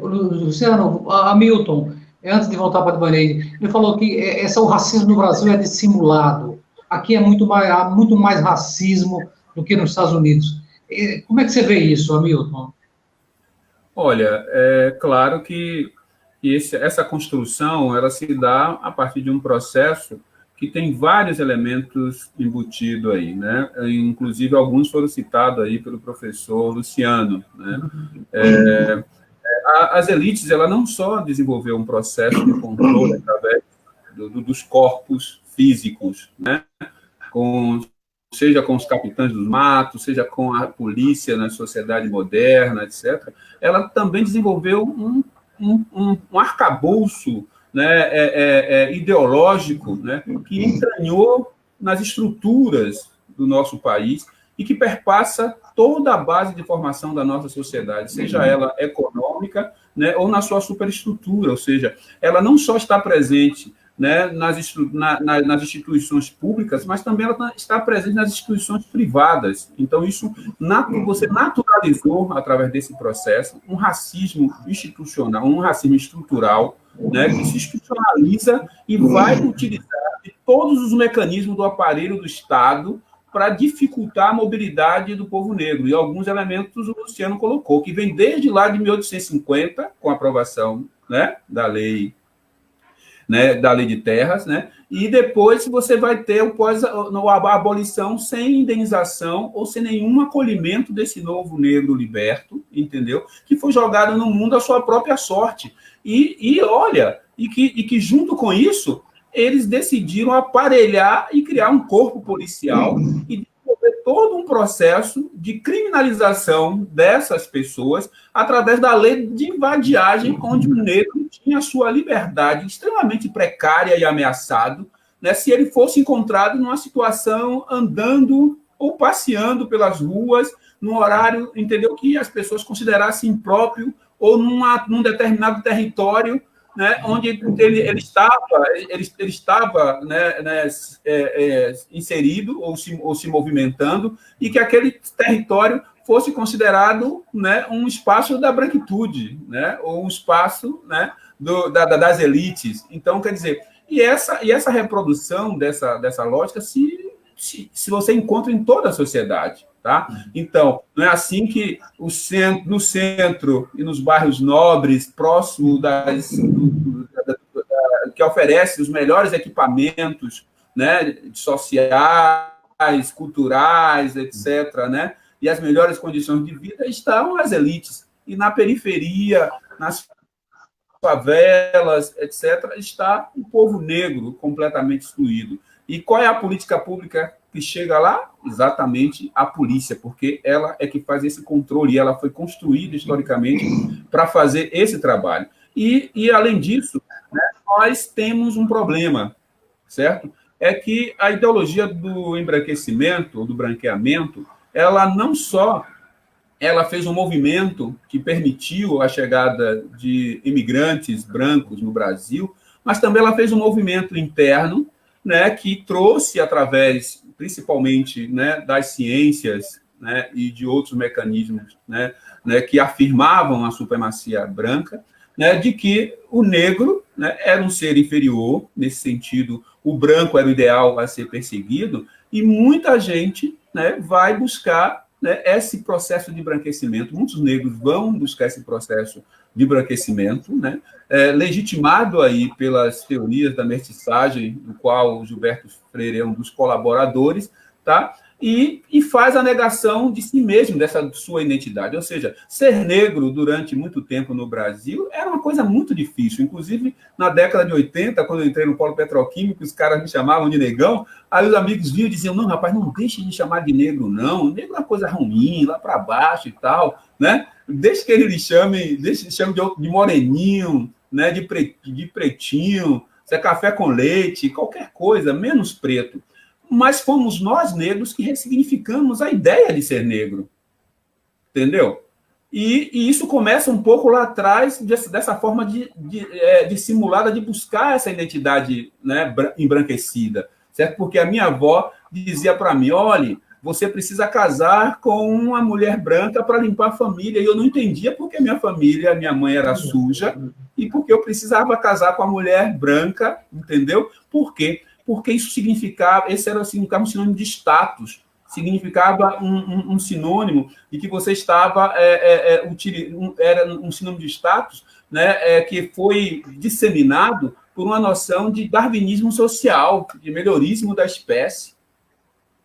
Luciano, Hamilton, antes de voltar para a Divaneide, ele falou que o racismo no Brasil é dissimulado. Aqui é muito mais racismo do que nos Estados Unidos. Como é que você vê isso, Hamilton? Olha, é claro que essa construção ela se dá a partir de um processo que tem vários elementos embutidos aí, né? Inclusive, alguns foram citados aí pelo professor Luciano, né? As elites, ela não só desenvolveu um processo de controle através dos corpos físicos, né? Seja com os capitães dos matos, seja com a polícia na sociedade moderna, etc., ela também desenvolveu um arcabouço, né, ideológico, né, que entranhou nas estruturas do nosso país e que perpassa toda a base de formação da nossa sociedade, seja ela econômica, né, ou na sua superestrutura, ou seja, ela não só está presente, né, nas instituições públicas, mas também ela está presente nas instituições privadas. Então, você naturalizou, através desse processo, um racismo institucional, um racismo estrutural, né, que se institucionaliza e vai utilizar de todos os mecanismos do aparelho do Estado para dificultar a mobilidade do povo negro. E alguns elementos o Luciano colocou, que vem desde lá de 1850, com a aprovação, né, da lei de terras, né? E depois você vai ter a abolição sem indenização ou sem nenhum acolhimento desse novo negro liberto, entendeu? Que foi jogado no mundo à sua própria sorte. E que junto com isso, eles decidiram aparelhar e criar um corpo policial e desenvolver todo um processo de criminalização dessas pessoas através da lei de vadiagem, onde o negro tinha a sua liberdade extremamente precária e ameaçado, né, se ele fosse encontrado numa situação andando ou passeando pelas ruas, num horário, entendeu, que as pessoas considerassem impróprio, ou num determinado território, né, onde ele estava né, inserido ou se movimentando, e que aquele território fosse considerado, né, um espaço da branquitude, né, ou um espaço, né, das elites. Então, quer dizer, e essa reprodução dessa lógica se você encontra em toda a sociedade. Tá? Então, não é assim que no centro e nos bairros nobres, próximo que oferece os melhores equipamentos, né, sociais, culturais, etc., né, e as melhores condições de vida, estão as elites. E na periferia, nas favelas, etc., está o povo negro completamente excluído. E qual é a política pública que chega lá? Exatamente a polícia, porque ela é que faz esse controle, e ela foi construída historicamente para fazer esse trabalho. E além disso, né, nós temos um problema, certo? É que a ideologia do embranquecimento, ou do branqueamento, ela não só ela fez um movimento que permitiu a chegada de imigrantes brancos no Brasil, mas também ela fez um movimento interno, né, que trouxe, através, principalmente, né, das ciências, né, e de outros mecanismos, né, que afirmavam a supremacia branca, né, de que o negro, né, era um ser inferior, nesse sentido, o branco era o ideal a ser perseguido, e muita gente, né, vai buscar, né, esse processo de embranquecimento. Muitos negros vão buscar esse processo de embranquecimento, né, legitimado aí pelas teorias da mestiçagem, do qual o Gilberto Freire é um dos colaboradores, tá? E faz a negação de si mesmo, dessa sua identidade. Ou seja, ser negro durante muito tempo no Brasil era uma coisa muito difícil. Inclusive, na década de 80, quando eu entrei no polo petroquímico, os caras me chamavam de negão, aí os amigos vinham e diziam, não, rapaz, não deixe de chamar de negro, não. Negro é uma coisa ruim, lá para baixo e tal, né? Deixe que ele lhe chame, de moreninho, né? de pretinho, se é café com leite, qualquer coisa, menos preto. Mas fomos nós, negros, que ressignificamos a ideia de ser negro. Entendeu? E isso começa um pouco lá atrás, dessa forma dissimulada de buscar essa identidade, né, embranquecida. Certo? Porque a minha avó dizia para mim, olha, você precisa casar com uma mulher branca para limpar a família. E eu não entendia porque minha família, minha mãe era suja, e porque eu precisava casar com a mulher branca, entendeu? Por quê? Porque isso significava, esse era um sinônimo de status, significava um sinônimo de que você estava, era um sinônimo de status, né, que foi disseminado por uma noção de darwinismo social, de melhorismo da espécie,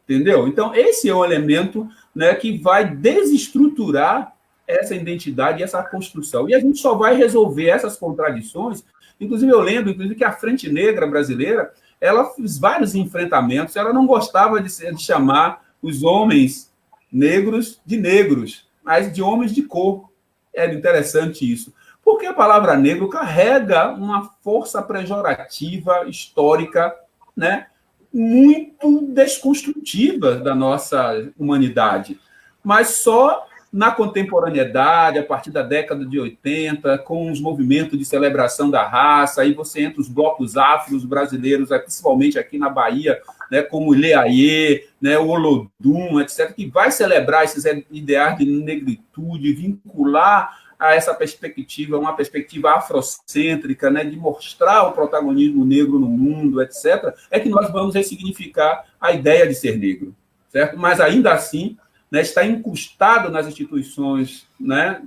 entendeu? Então, esse é um elemento, né, que vai desestruturar essa identidade e essa construção. E a gente só vai resolver essas contradições, inclusive eu lembro que a Frente Negra brasileira, ela fez vários enfrentamentos, ela não gostava de chamar os homens negros de negros, mas de homens de cor. Era interessante isso. Porque a palavra negro carrega uma força pejorativa histórica, né, muito desconstrutiva da nossa humanidade. Mas só na contemporaneidade, a partir da década de 80, com os movimentos de celebração da raça, aí você entra os blocos afros brasileiros, principalmente aqui na Bahia, né, como o Ileaie, né, o Olodum, etc., que vai celebrar esses ideais de negritude, vincular a essa perspectiva, uma perspectiva afrocêntrica, né, de mostrar o protagonismo negro no mundo, etc., é que nós vamos ressignificar a ideia de ser negro, certo? Mas, ainda assim, né, está incrustado nas instituições, né,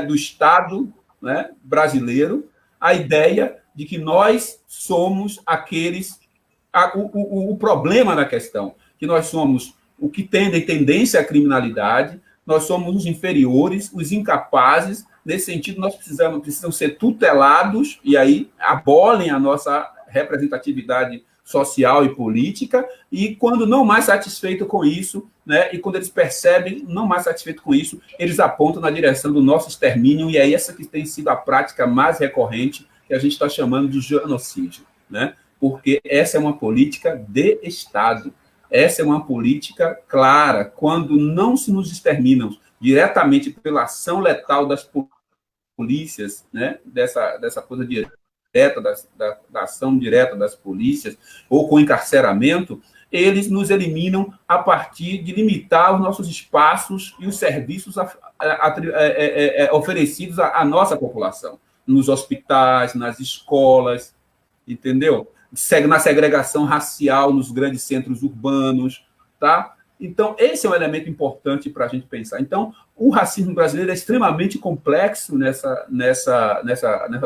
do Estado, né, brasileiro a ideia de que nós somos aqueles... O problema da questão, que nós somos o que tem tendência à criminalidade, nós somos os inferiores, os incapazes. Nesse sentido, nós precisam ser tutelados, e aí abolem a nossa representatividade social e política, e quando não mais satisfeito com isso, né, e quando eles percebem não mais satisfeito com isso, eles apontam na direção do nosso extermínio, e é essa que tem sido a prática mais recorrente, que a gente está chamando de genocídio, né? Porque essa é uma política de Estado, essa é uma política clara, quando não se nos exterminam diretamente pela ação letal das polícias, né, dessa coisa direta, da ação direta das polícias, ou com encarceramento, eles nos eliminam a partir de limitar os nossos espaços e os serviços oferecidos à nossa população, nos hospitais, nas escolas, entendeu? Na segregação racial nos grandes centros urbanos, tá? Então, esse é um elemento importante para a gente pensar. Então, o racismo brasileiro é extremamente complexo nessa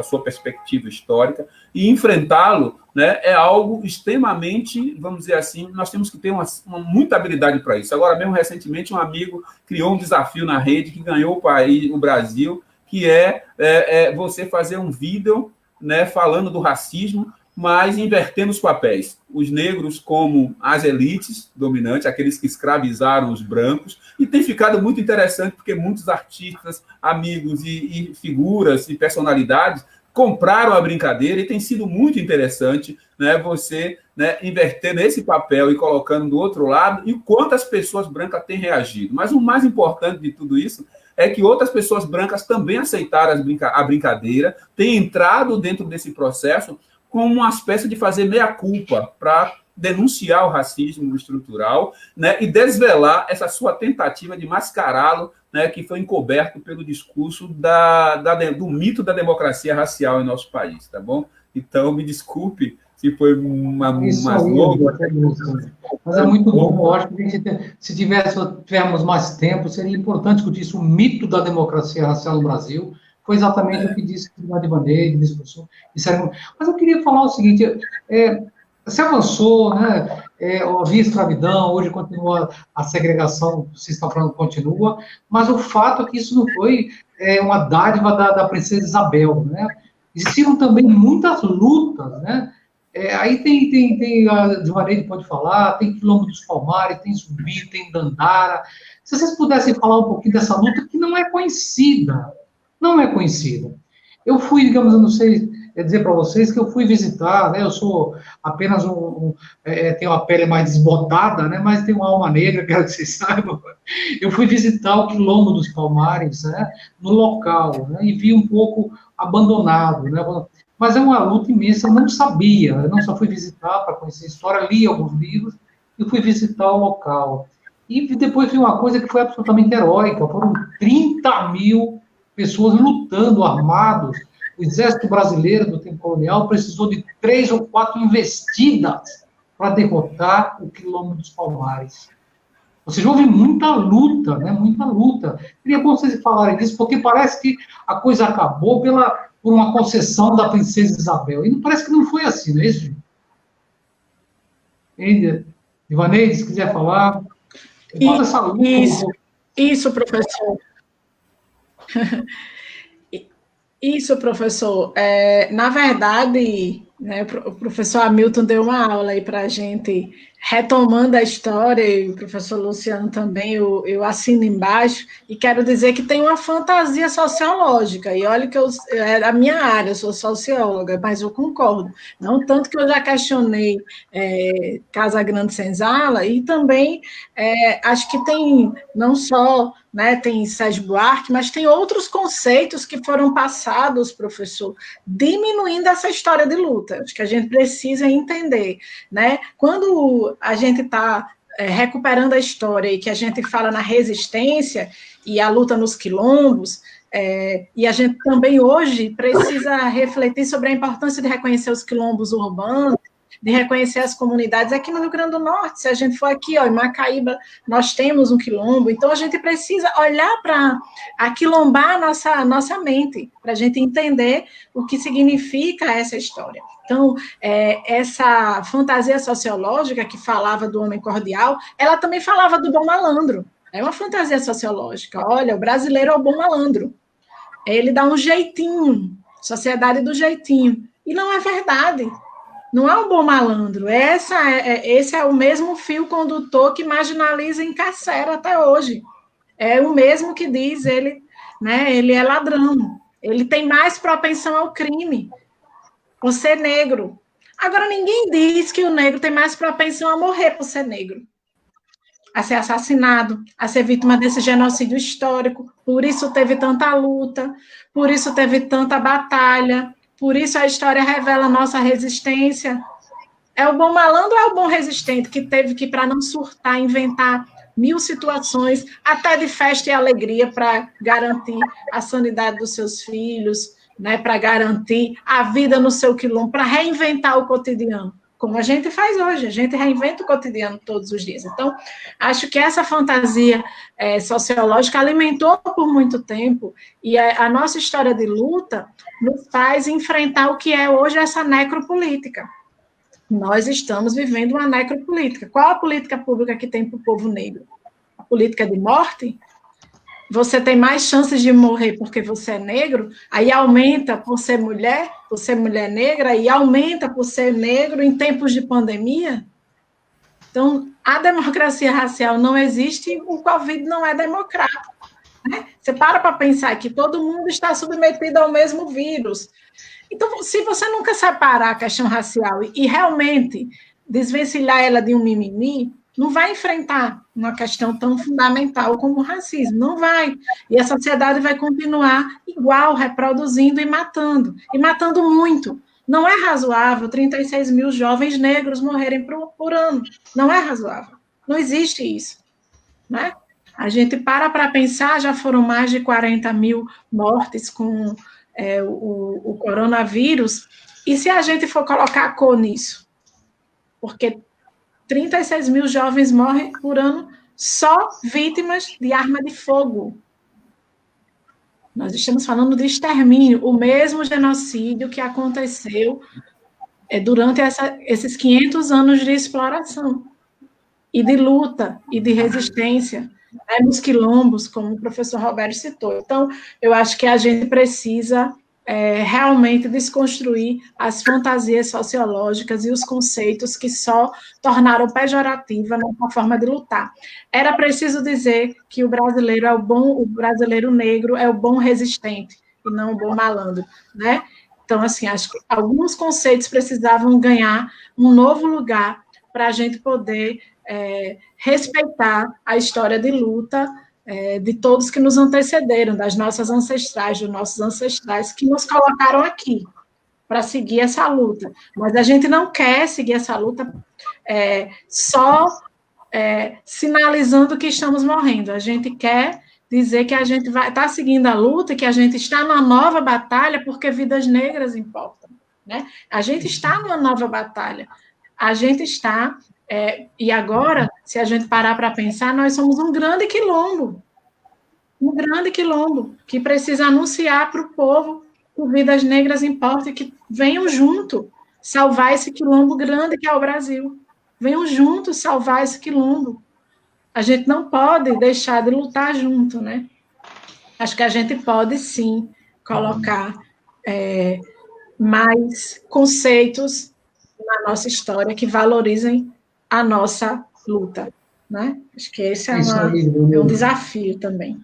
sua perspectiva histórica, e enfrentá-lo, né, é algo extremamente, vamos dizer assim, nós temos que ter muita habilidade para isso. Agora mesmo, recentemente, um amigo criou um desafio na rede que ganhou o Brasil, que é você fazer um vídeo, né, falando do racismo, mas invertendo os papéis. Os negros como as elites dominantes, aqueles que escravizaram os brancos, e tem ficado muito interessante porque muitos artistas, amigos e figuras e personalidades compraram a brincadeira, e tem sido muito interessante, né, você, né, inverter nesse papel e colocando do outro lado, e quantas pessoas brancas têm reagido. Mas o mais importante de tudo isso é que outras pessoas brancas também aceitaram a brincadeira, têm entrado dentro desse processo como uma espécie de fazer meia-culpa para denunciar o racismo estrutural, né, e desvelar essa sua tentativa de mascará-lo, né, que foi encoberto pelo discurso do mito da democracia racial em nosso país, tá bom? Então, me desculpe se foi mais longo. Mas é muito bom. Eu acho que se tivermos mais tempo, seria importante discutir isso. O mito da democracia racial no Brasil foi exatamente o que disse o Adivanei, disse o professor. Mas eu queria falar o seguinte, se avançou, né? Havia escravidão, hoje continua a segregação, vocês estão falando, continua, mas o fato é que isso não foi uma dádiva da princesa Isabel, né? Existiram também muitas lutas, né? Aí tem a Divaneide pode falar, tem Quilombo dos Palmares, tem Zumbi, tem Dandara. Se vocês pudessem falar um pouquinho dessa luta que não é conhecida, Eu fui, digamos, eu não sei dizer para vocês que eu fui visitar, né? Eu sou apenas tenho uma pele mais desbotada, né? Mas tenho uma alma negra, quero que vocês saibam. Eu fui visitar o Quilombo dos Palmares, né? No local, né? E vi um pouco abandonado, né? Mas é uma luta imensa, eu não sabia, eu não só fui visitar para conhecer a história, li alguns livros e fui visitar o local. E depois vi uma coisa que foi absolutamente heróica, foram 30 mil pessoas lutando, armados. O exército brasileiro do tempo colonial precisou de 3 ou 4 investidas para derrotar o Quilombo dos Palmares. Ou seja, houve muita luta, né? Muita luta. Queria que vocês falarem disso, porque parece que a coisa acabou por uma concessão da princesa Isabel. E parece que não foi assim, não é isso? Divaneide, se quiser falar. Isso, professor. Isso, professor. Na verdade, né, o professor Hamilton deu uma aula aí para a gente, retomando a história, e o professor Luciano também, eu assino embaixo, e quero dizer que tem uma fantasia sociológica, e olha que é da minha área, eu sou socióloga, mas eu concordo, não tanto que eu já questionei Casa Grande Senzala, e também acho que tem não só, né, tem Sérgio Buarque, mas tem outros conceitos que foram passados, professor, diminuindo essa história de luta. Acho que a gente precisa entender, né? Quando a gente está recuperando a história e que a gente fala na resistência e a luta nos quilombos, e a gente também hoje precisa refletir sobre a importância de reconhecer os quilombos urbanos, de reconhecer as comunidades. Aqui no Rio Grande do Norte, se a gente for aqui, ó, em Macaíba, nós temos um quilombo, então a gente precisa olhar para aquilombar a nossa mente, para a gente entender o que significa essa história. Então, essa fantasia sociológica que falava do homem cordial, ela também falava do bom malandro. É uma fantasia sociológica. Olha, o brasileiro é o bom malandro. Ele dá um jeitinho, sociedade do jeitinho. E não é verdade. Não é um bom malandro. Esse é o mesmo fio condutor que marginaliza e encarcera até hoje. É o mesmo que diz ele, né? Ele é ladrão. Ele tem mais propensão ao crime. Por ser negro. Agora, ninguém diz que o negro tem mais propensão a morrer por ser negro. A ser assassinado, a ser vítima desse genocídio histórico. Por isso teve tanta luta, por isso teve tanta batalha, por isso a história revela a nossa resistência. É o bom malandro ou é o bom resistente que teve que, para não surtar, inventar 1000 situações, até de festa e alegria, para garantir a sanidade dos seus filhos, né, para garantir a vida no seu quilombo, para reinventar o cotidiano, como a gente faz hoje, a gente reinventa o cotidiano todos os dias. Então, acho que essa fantasia sociológica alimentou por muito tempo, e a nossa história de luta nos faz enfrentar o que é hoje essa necropolítica. Nós estamos vivendo uma necropolítica. Qual a política pública que tem para o povo negro? A política de morte? você tem mais chances de morrer porque você é negro, aí aumenta por ser mulher negra, e aumenta por ser negro em tempos de pandemia. Então, a democracia racial não existe e o Covid não é democrático. Né? Você para pensar que todo mundo está submetido ao mesmo vírus. Então, se você nunca separar a questão racial e realmente desvencilhar ela de um mimimi, não vai enfrentar uma questão tão fundamental como o racismo, não vai. E a sociedade vai continuar igual, reproduzindo e matando muito. Não é razoável 36 mil jovens negros morrerem por ano. Não é razoável. Não existe isso. Né? A gente para pensar, já foram mais de 40 mil mortes com o coronavírus, e se a gente for colocar a cor nisso? Porque 36 mil jovens morrem por ano só vítimas de arma de fogo. Nós estamos falando de extermínio, o mesmo genocídio que aconteceu durante esses 500 anos de exploração, e de luta, e de resistência, nos quilombos, como o professor Roberto citou. Então, eu acho que a gente precisa realmente desconstruir as fantasias sociológicas e os conceitos que só tornaram pejorativa a nossa forma de lutar. Era preciso dizer que o brasileiro negro é o bom resistente, e não o bom malandro, né? Então, assim, acho que alguns conceitos precisavam ganhar um novo lugar para a gente poder respeitar a história de luta de todos que nos antecederam, das nossas ancestrais, dos nossos ancestrais, que nos colocaram aqui para seguir essa luta. Mas a gente não quer seguir essa luta só sinalizando que estamos morrendo. A gente quer dizer que a gente vai estar seguindo a luta, que a gente está numa nova batalha, porque vidas negras importam. Né? A gente está numa nova batalha. A gente está... e agora, se a gente parar para pensar, nós somos um grande quilombo que precisa anunciar para o povo que vidas negras importam e que venham junto salvar esse quilombo grande que é o Brasil. Venham juntos salvar esse quilombo. A gente não pode deixar de lutar junto, né? Acho que a gente pode, sim, colocar mais conceitos na nossa história que valorizem a nossa luta, né? Acho que esse é um desafio também.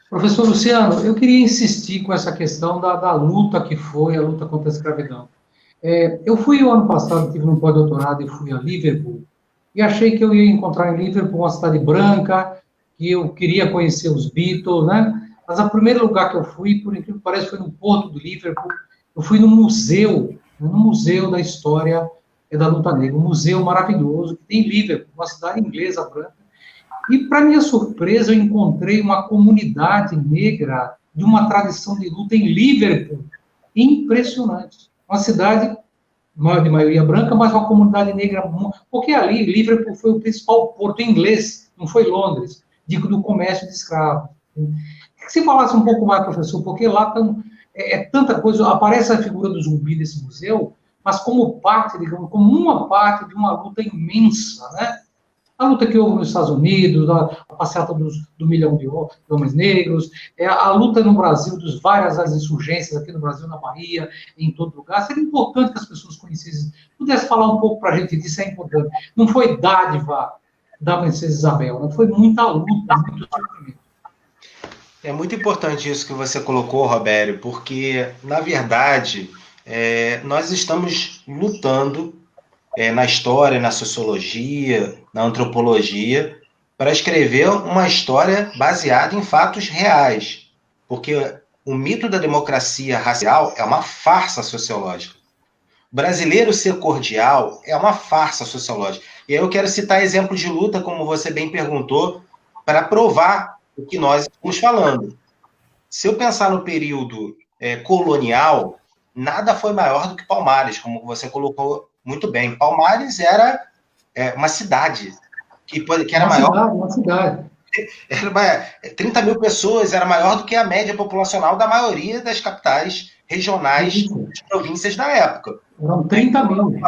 Professor Luciano, eu queria insistir com essa questão da luta que foi a luta contra a escravidão. Eu fui, o ano passado, tive um pós-doutorado e fui a Liverpool, e achei que eu ia encontrar em Liverpool uma cidade branca, que eu queria conhecer os Beatles, né? Mas o primeiro lugar que eu fui, por incrível que pareça, foi no Porto de Liverpool. Eu fui no museu da história da luta negra, um museu maravilhoso que tem em Liverpool, uma cidade inglesa branca. E, para minha surpresa, eu encontrei uma comunidade negra de uma tradição de luta em Liverpool. Impressionante. Uma cidade de maioria branca, mas uma comunidade negra. Porque ali, Liverpool foi o principal porto inglês, não foi Londres, do comércio de escravos. Que se falasse um pouco mais, professor, porque lá tanta coisa. Aparece a figura do zumbi desse museu, mas como parte, digamos, como uma parte de uma luta imensa, né? A luta que houve nos Estados Unidos, a passeata do milhão de homens negros, a luta no Brasil dos várias insurgências aqui no Brasil, na Bahia, em todo lugar. Seria importante que as pessoas conhecessem, pudessem falar um pouco para a gente disso, é importante. Não foi dádiva da Princesa Isabel, não foi muita luta, muito sofrimento. É muito importante isso que você colocou, Robério, porque, na verdade, nós estamos lutando na história, na sociologia, na antropologia, para escrever uma história baseada em fatos reais. Porque o mito da democracia racial é uma farsa sociológica. O brasileiro ser cordial é uma farsa sociológica. E aí eu quero citar exemplos de luta, como você bem perguntou, para provar o que nós estamos falando. Se eu pensar no período colonial, nada foi maior do que Palmares, como você colocou muito bem. Palmares era uma cidade que era maior. Uma cidade. Era 30 mil pessoas, era maior do que a média populacional da maioria das capitais regionais das províncias da época. Eram 30 mil.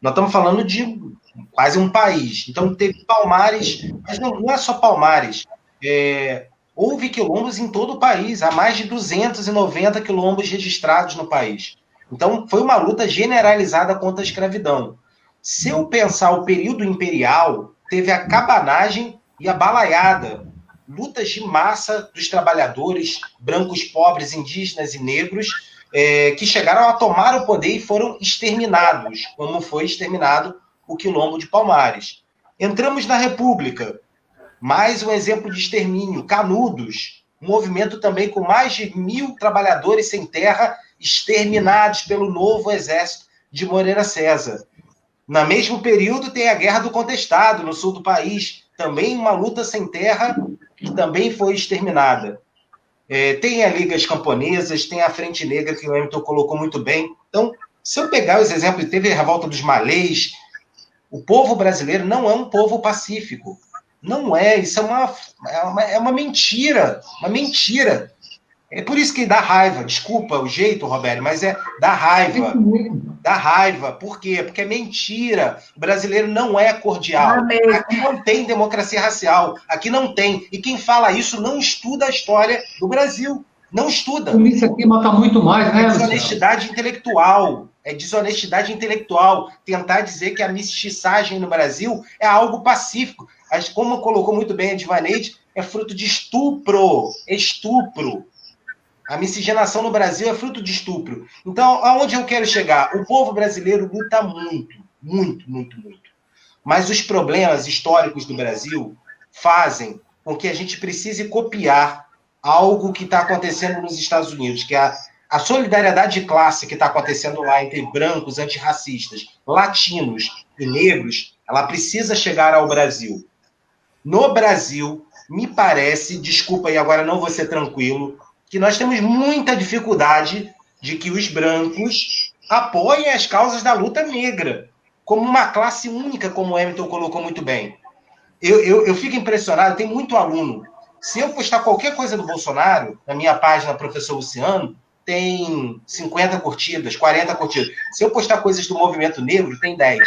Nós estamos falando de quase um país. Então, teve Palmares, mas não é só Palmares. houve quilombos em todo o país, há mais de 290 quilombos registrados no país. Então, foi uma luta generalizada contra a escravidão. Se eu pensar o período imperial, teve a cabanagem e a balaiada, lutas de massa dos trabalhadores brancos, pobres, indígenas e negros, que chegaram a tomar o poder e foram exterminados, como foi exterminado o Quilombo de Palmares. Entramos na República, mais um exemplo de extermínio, Canudos, um movimento também com mais de 1.000 trabalhadores sem terra exterminados pelo novo exército de Moreira César. No mesmo período tem a Guerra do Contestado, no sul do país, também uma luta sem terra que também foi exterminada. Tem a Ligas Camponesas, tem a Frente Negra, que o Hamilton colocou muito bem. Então, se eu pegar os exemplos, teve a Revolta dos Malês, o povo brasileiro não é um povo pacífico. Não é, isso é uma mentira, uma mentira. É por isso que dá raiva, desculpa o jeito, Roberto, mas dá raiva. Dá raiva, por quê? Porque é mentira. O brasileiro não é cordial. Aqui não tem democracia racial, aqui não tem. E quem fala isso não estuda a história do Brasil. Não estuda. Isso aqui mata muito mais, né, desonestidade intelectual. É desonestidade intelectual. Tentar dizer que a mestiçagem no Brasil é algo pacífico. Como colocou muito bem a Divaneide, é fruto de estupro. Estupro. A miscigenação no Brasil é fruto de estupro. Então, aonde eu quero chegar? O povo brasileiro luta muito, muito, muito, muito. Mas os problemas históricos do Brasil fazem com que a gente precise copiar algo que está acontecendo nos Estados Unidos, que é a solidariedade de classe que está acontecendo lá entre brancos, antirracistas, latinos e negros, ela precisa chegar ao Brasil. No Brasil, me parece, desculpa aí, agora não vou ser tranquilo, que nós temos muita dificuldade de que os brancos apoiem as causas da luta negra, como uma classe única, como o Hamilton colocou muito bem. Eu fico impressionado, tem muito aluno. Se eu postar qualquer coisa do Bolsonaro, na minha página, Professor Luciano, tem 50 curtidas, 40 curtidas. Se eu postar coisas do movimento negro, tem 10.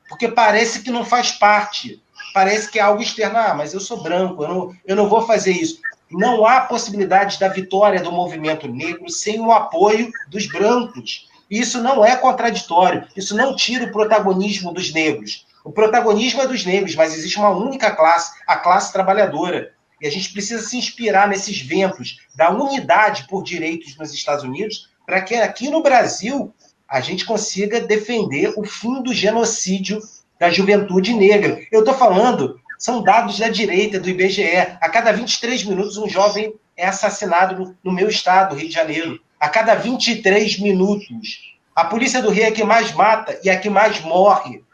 Porque parece que não faz parte. Parece que é algo externo. Ah, mas eu sou branco, eu não vou fazer isso. Não há possibilidade da vitória do movimento negro sem o apoio dos brancos. Isso não é contraditório. Isso não tira o protagonismo dos negros. O protagonismo é dos negros, mas existe uma única classe, a classe trabalhadora. E a gente precisa se inspirar nesses ventos da unidade por direitos nos Estados Unidos para que aqui no Brasil a gente consiga defender o fim do genocídio da juventude negra. Eu estou falando, são dados da direita, do IBGE. A cada 23 minutos um jovem é assassinado no meu estado, Rio de Janeiro. A cada 23 minutos. A polícia do Rio é a que mais mata e a que mais morre.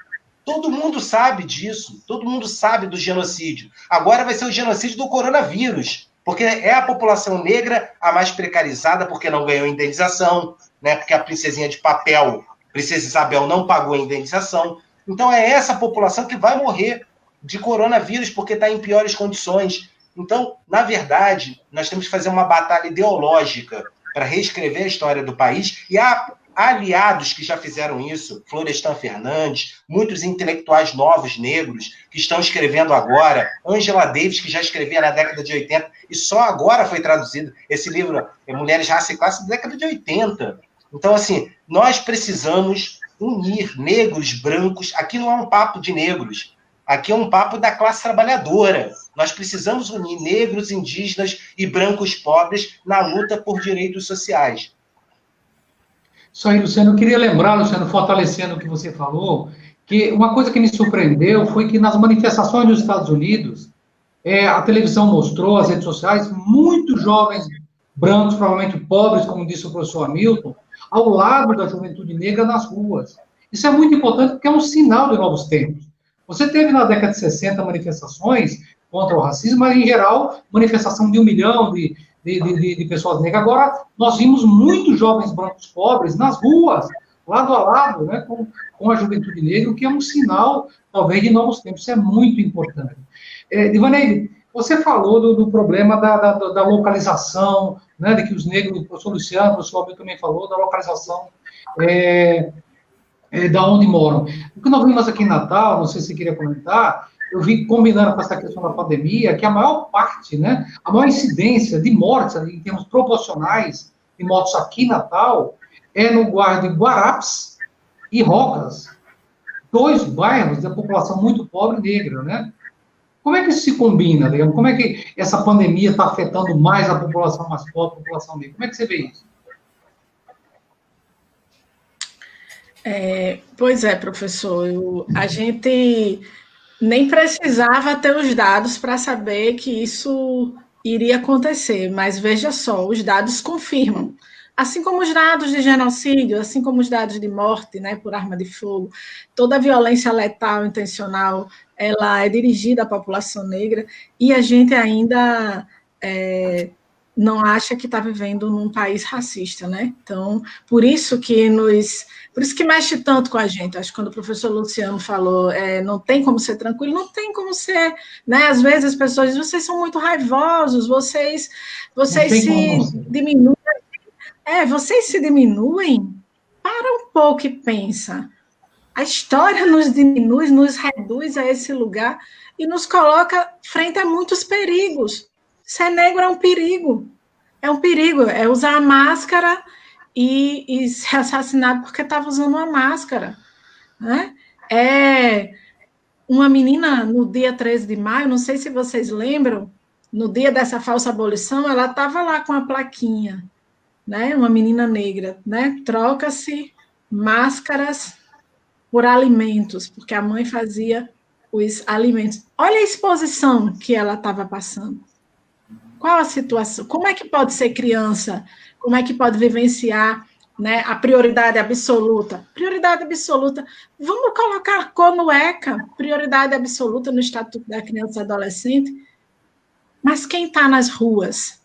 Todo mundo sabe disso, todo mundo sabe do genocídio. Agora vai ser o genocídio do coronavírus, porque é a população negra a mais precarizada, porque não ganhou indenização, né? Porque a princesinha de papel, Princesa Isabel, não pagou a indenização. Então é essa população que vai morrer de coronavírus, porque está em piores condições. Então, na verdade, nós temos que fazer uma batalha ideológica para reescrever a história do país, e há aliados que já fizeram isso, Florestan Fernandes, muitos intelectuais novos negros que estão escrevendo agora, Angela Davis, que já escrevia na década de 80, e só agora foi traduzido esse livro, Mulheres, Raça e Classe, da década de 80. Então, assim, nós precisamos unir negros, brancos, aqui não é um papo de negros, aqui é um papo da classe trabalhadora. Nós precisamos unir negros, indígenas e brancos pobres na luta por direitos sociais. Isso aí, Luciano. Eu queria lembrar, Luciano, fortalecendo o que você falou, que uma coisa que me surpreendeu foi que nas manifestações dos Estados Unidos, a televisão mostrou, as redes sociais, muitos jovens brancos, provavelmente pobres, como disse o professor Hamilton, ao lado da juventude negra nas ruas. Isso é muito importante porque é um sinal de novos tempos. Você teve na década de 60 manifestações contra o racismo, mas, em geral, manifestação de 1 milhão de pessoas negras. Agora, nós vimos muitos jovens brancos pobres nas ruas, lado a lado, né, com a juventude negra, o que é um sinal, talvez, de novos tempos. Isso é muito importante. Divaneide, você falou do problema da localização, né, de que os negros, o professor Luciano, o professor Abel também falou, da localização da onde moram. O que nós vimos aqui em Natal, não sei se você queria comentar, eu vi combinando com essa questão da pandemia, que a maior parte, né, a maior incidência de mortes, em termos proporcionais, de mortes aqui em Natal, é no bairro de Guarapes e Rocas, 2 bairros da população muito pobre negra, né? Como é que isso se combina, digamos? Como é que essa pandemia está afetando mais a população mais pobre, a população negra? Como é que você vê isso? Pois é, professor, a gente nem precisava ter os dados para saber que isso iria acontecer, mas veja só, os dados confirmam. Assim como os dados de genocídio, assim como os dados de morte, né, por arma de fogo, toda a violência letal intencional, ela é dirigida à população negra, e a gente ainda não acha que está vivendo num país racista, né? Então, por isso que mexe tanto com a gente. Acho que quando o professor Luciano falou, não tem como ser tranquilo, não tem como ser, né? Às vezes as pessoas dizem, vocês são muito raivosos, vocês se diminuem. Vocês se diminuem? Para um pouco e pensa. A história nos diminui, nos reduz a esse lugar e nos coloca frente a muitos perigos. Ser negro é um perigo. É um perigo. É usar a máscara e ser assassinado porque estava usando uma máscara. Né? Uma menina, no dia 13 de maio, não sei se vocês lembram, no dia dessa falsa abolição, ela estava lá com a plaquinha, né? Uma menina negra, né? Troca-se máscaras por alimentos, porque a mãe fazia os alimentos. Olha a exposição que ela estava passando. Qual a situação? Como é que pode ser criança? Como é que pode vivenciar, né, a prioridade absoluta? Prioridade absoluta. Vamos colocar cor no ECA, prioridade absoluta no Estatuto da Criança e Adolescente. Mas quem está nas ruas?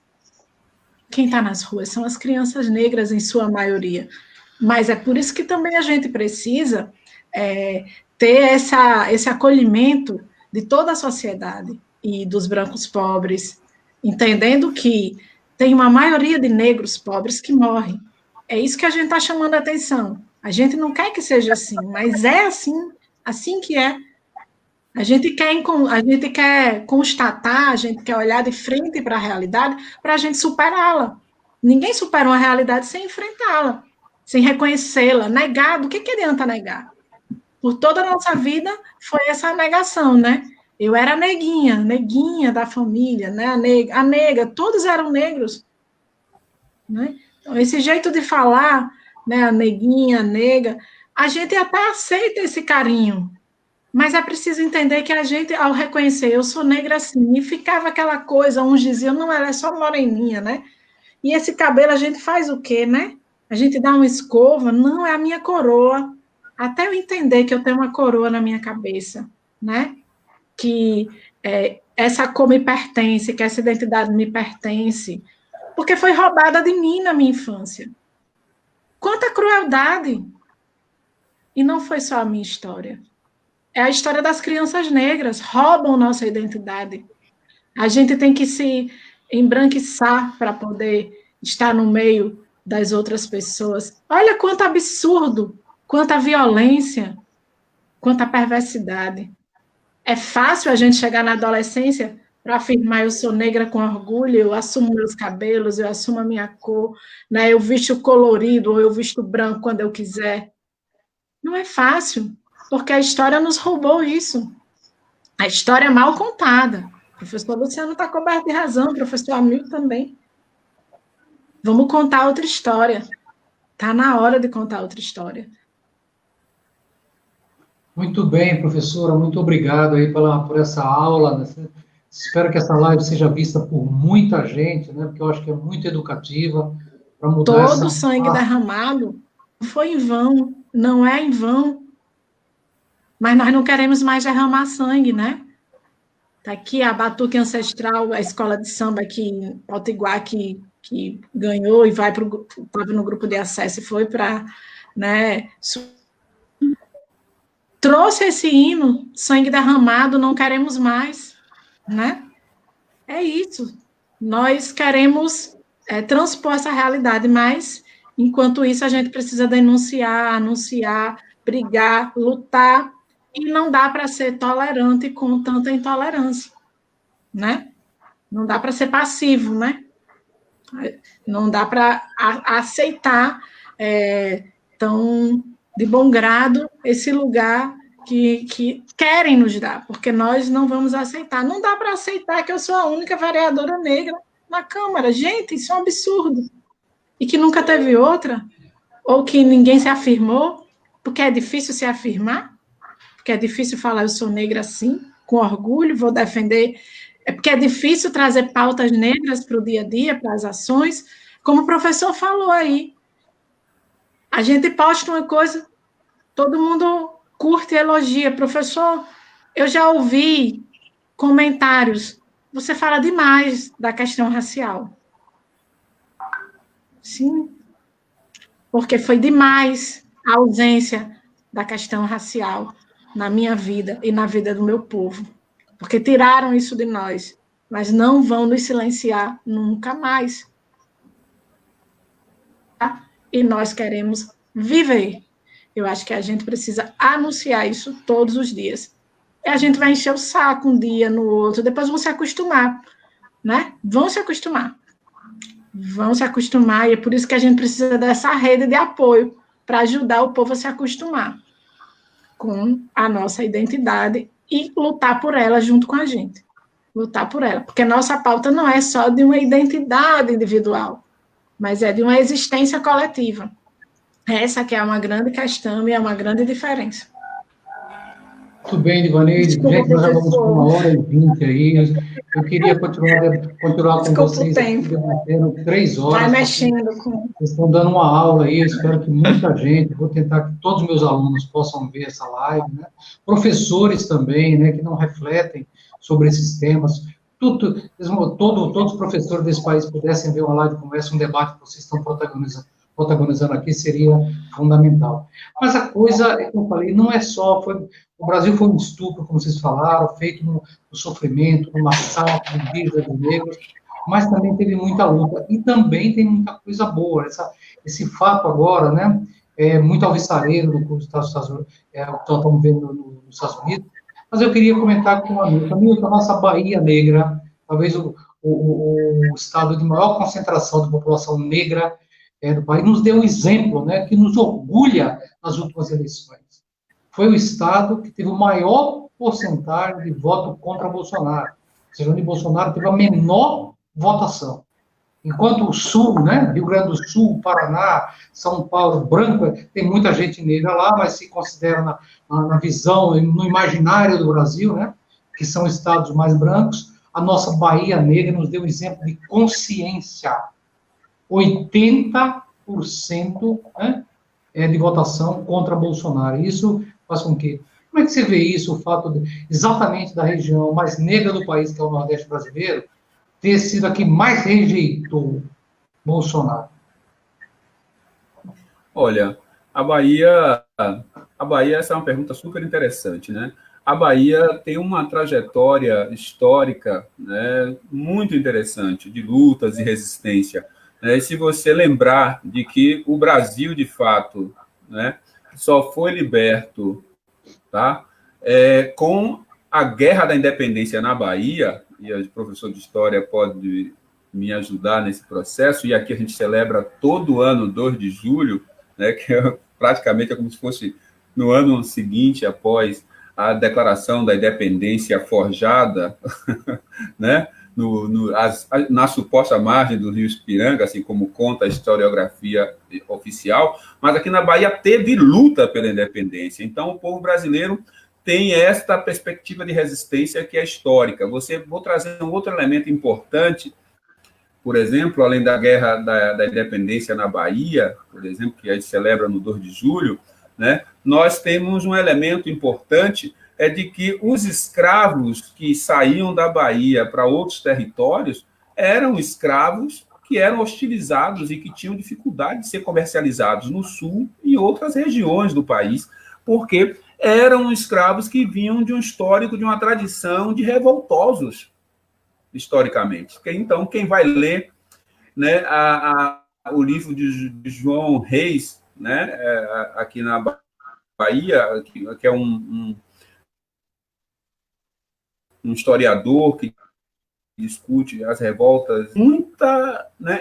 Quem está nas ruas são as crianças negras, em sua maioria. Mas é por isso que também a gente precisa ter esse acolhimento de toda a sociedade e dos brancos pobres, entendendo que tem uma maioria de negros pobres que morrem. É isso que a gente está chamando a atenção. A gente não quer que seja assim, mas é assim que é. A gente quer constatar, a gente quer olhar de frente para a realidade para a gente superá-la. Ninguém supera uma realidade sem enfrentá-la, sem reconhecê-la. Negar, do que adianta negar? Por toda a nossa vida foi essa negação, né? Eu era neguinha da família, né? A nega, todos eram negros. Né? Então, esse jeito de falar, né? A neguinha, a nega, a gente até aceita esse carinho, mas é preciso entender que a gente, ao reconhecer, eu sou negra assim, e ficava aquela coisa, uns diziam, não, ela é só moreninha, né? E esse cabelo a gente faz o quê, né? A gente dá uma escova, não, é a minha coroa. Até eu entender que eu tenho uma coroa na minha cabeça, né? Que essa cor me pertence, que essa identidade me pertence, porque foi roubada de mim na minha infância. Quanta crueldade! E não foi só a minha história. É a história das crianças negras, roubam nossa identidade. A gente tem que se embranquiçar para poder estar no meio das outras pessoas. Olha quanto absurdo, quanta violência, quanta perversidade. É fácil a gente chegar na adolescência para afirmar eu sou negra com orgulho, eu assumo meus cabelos, eu assumo a minha cor, né? Eu visto colorido ou eu visto branco quando eu quiser. Não é fácil, porque a história nos roubou isso. A história é mal contada. O professor Luciano está coberto de razão, o professor Hamilton também. Vamos contar outra história. Está na hora de contar outra história. Muito bem, professora, muito obrigado aí por essa aula, né? Espero que essa live seja vista por muita gente, né? Porque eu acho que é muito educativa para mudar todo o sangue derramado foi em vão, não é em vão. Mas nós não queremos mais derramar sangue, né? Está aqui a Batuque Ancestral, a escola de samba aqui em Potiguar, que ganhou e estava no grupo de acesso e foi para, né, trouxe esse hino, sangue derramado, não queremos mais, né? É isso. Nós queremos transpor essa realidade, mas, enquanto isso, a gente precisa denunciar, anunciar, brigar, lutar E não dá para ser tolerante com tanta intolerância, né? Não dá para ser passivo, né? Não dá para aceitar tão de bom grado esse lugar que querem nos dar, porque nós não vamos aceitar. Não dá para aceitar que eu sou a única vereadora negra na Câmara. Gente, isso é um absurdo. E que nunca teve outra, ou que ninguém se afirmou, porque é difícil se afirmar, porque é difícil falar eu sou negra assim, com orgulho, vou defender. É porque é difícil trazer pautas negras para o dia a dia, para as ações. Como o professor falou aí, a gente posta uma coisa, todo mundo curte e elogia. Professor, eu já ouvi comentários, você fala demais da questão racial. Sim, porque foi demais a ausência da questão racial na minha vida e na vida do meu povo. Porque tiraram isso de nós, mas não vão nos silenciar nunca mais. Tá? E nós queremos viver. Eu acho que a gente precisa anunciar isso todos os dias. E a gente vai encher o saco um dia, no outro, depois vão se acostumar, né? Vão se acostumar. Vão se acostumar, e é por isso que a gente precisa dessa rede de apoio para ajudar o povo a se acostumar com a nossa identidade e lutar por ela junto com a gente. Lutar por ela. Porque nossa pauta não é só de uma identidade individual, mas é de uma existência coletiva. Essa que é uma grande questão e é uma grande diferença. Muito bem, Divaneide. Gente, nós já vamos com 1h20 aí. Eu queria continuar com vocês aqui, debatendo 3 horas. Vai mexendo com... Vocês estão dando uma aula aí, eu espero que muita gente, vou tentar que todos os meus alunos possam ver essa live, né? Professores também, né, que não refletem sobre esses temas. Todos os professores desse país pudessem ver uma live como essa, um debate que vocês estão protagonizando aqui, seria fundamental. Mas a coisa, como eu falei, não é só... O Brasil foi um estupro, como vocês falaram, feito no sofrimento, no massacre de negros, mas também teve muita luta. E também tem muita coisa boa. Esse fato agora, né, é muito alvissareiro do que estamos vendo nos Estados Unidos. Mas eu queria comentar com a Milton. A nossa Bahia Negra, talvez o estado de maior concentração de população negra do país, nos deu um exemplo, né, que nos orgulha nas últimas eleições. Foi o estado que teve o maior porcentagem de voto contra Bolsonaro. Ou seja, onde Bolsonaro teve a menor votação. Enquanto o Sul, né, Rio Grande do Sul, Paraná, São Paulo, branco, tem muita gente negra lá, mas se considera na visão, no imaginário do Brasil, né, que são estados mais brancos, a nossa Bahia Negra nos deu um exemplo de consciência. 80%, né, de votação contra Bolsonaro. Isso faz com que... Como é que você vê isso, o fato exatamente da região mais negra do país, que é o Nordeste brasileiro, ter sido a que mais rejeitou Bolsonaro? Olha, a Bahia, essa é uma pergunta super interessante, né? A Bahia tem uma trajetória histórica, né, muito interessante, de lutas e resistência. E se você lembrar de que o Brasil, de fato, né, só foi liberto, tá, com a Guerra da Independência na Bahia, e o professor de História pode me ajudar nesse processo, e aqui a gente celebra todo ano, 2 de julho, né, que praticamente é como se fosse no ano seguinte, após a Declaração da Independência forjada, né, na suposta margem do Rio Ipiranga, assim como conta a historiografia oficial, mas aqui na Bahia teve luta pela independência. Então, o povo brasileiro tem esta perspectiva de resistência que é histórica. Vou trazer um outro elemento importante, por exemplo, além da Guerra da Independência na Bahia, por exemplo, que a gente celebra no 2 de julho, né, nós temos um elemento importante, é de que os escravos que saíam da Bahia para outros territórios eram escravos que eram hostilizados e que tinham dificuldade de ser comercializados no Sul e outras regiões do país, porque eram escravos que vinham de um histórico, de uma tradição de revoltosos, historicamente. Então, quem vai ler, né, o livro de João Reis, né, aqui na Bahia, que é um historiador que discute as revoltas,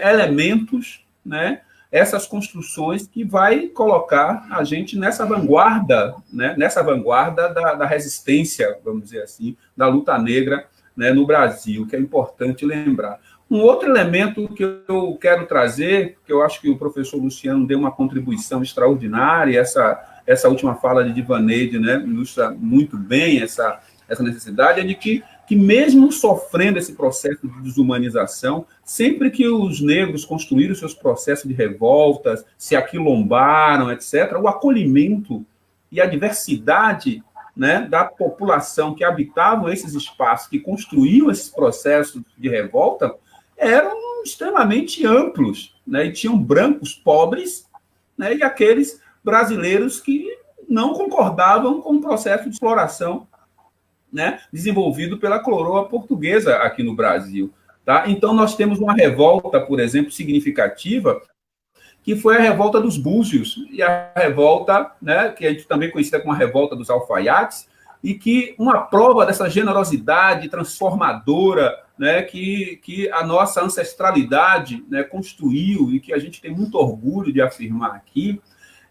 elementos, né, essas construções que vai colocar a gente nessa vanguarda, né, da resistência, vamos dizer assim, da luta negra, né, no Brasil, que é importante lembrar. Um outro elemento que eu quero trazer, que eu acho que o professor Luciano deu uma contribuição extraordinária, essa última fala de Divaneide, né, ilustra muito bem essa necessidade, é de que mesmo sofrendo esse processo de desumanização, sempre que os negros construíram seus processos de revoltas, se aquilombaram, etc., o acolhimento e a diversidade, né, da população que habitavam esses espaços, que construíam esses processos de revolta, eram extremamente amplos, né, e tinham brancos pobres, né, e aqueles brasileiros que não concordavam com o processo de exploração, né, desenvolvido pela coroa portuguesa aqui no Brasil. Tá? Então, nós temos uma revolta, por exemplo, significativa, que foi a revolta dos Búzios, e a revolta, né, que a gente também conhecida como a revolta dos alfaiates, e que uma prova dessa generosidade transformadora, né, que a nossa ancestralidade, né, construiu, e que a gente tem muito orgulho de afirmar aqui,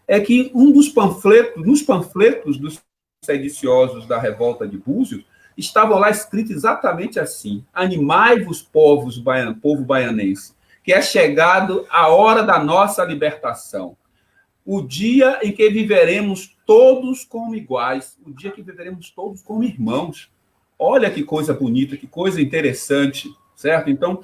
é que nos panfletos dos sediciosos da revolta de Búzios, estavam lá escrito exatamente assim: animai-vos, povo baianense, que é chegado a hora da nossa libertação, o dia em que viveremos todos como iguais, o dia que viveremos todos como irmãos. Olha que coisa bonita, que coisa interessante, certo? Então,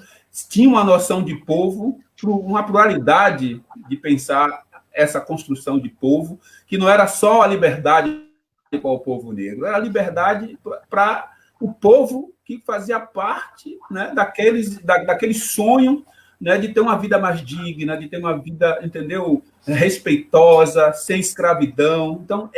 tinha uma noção de povo, uma pluralidade de pensar essa construção de povo, que não era só a liberdade para o povo negro, era a liberdade para o povo que fazia parte, né, daquele sonho, né, de ter uma vida mais digna, de ter uma vida, entendeu, respeitosa, sem escravidão. Então,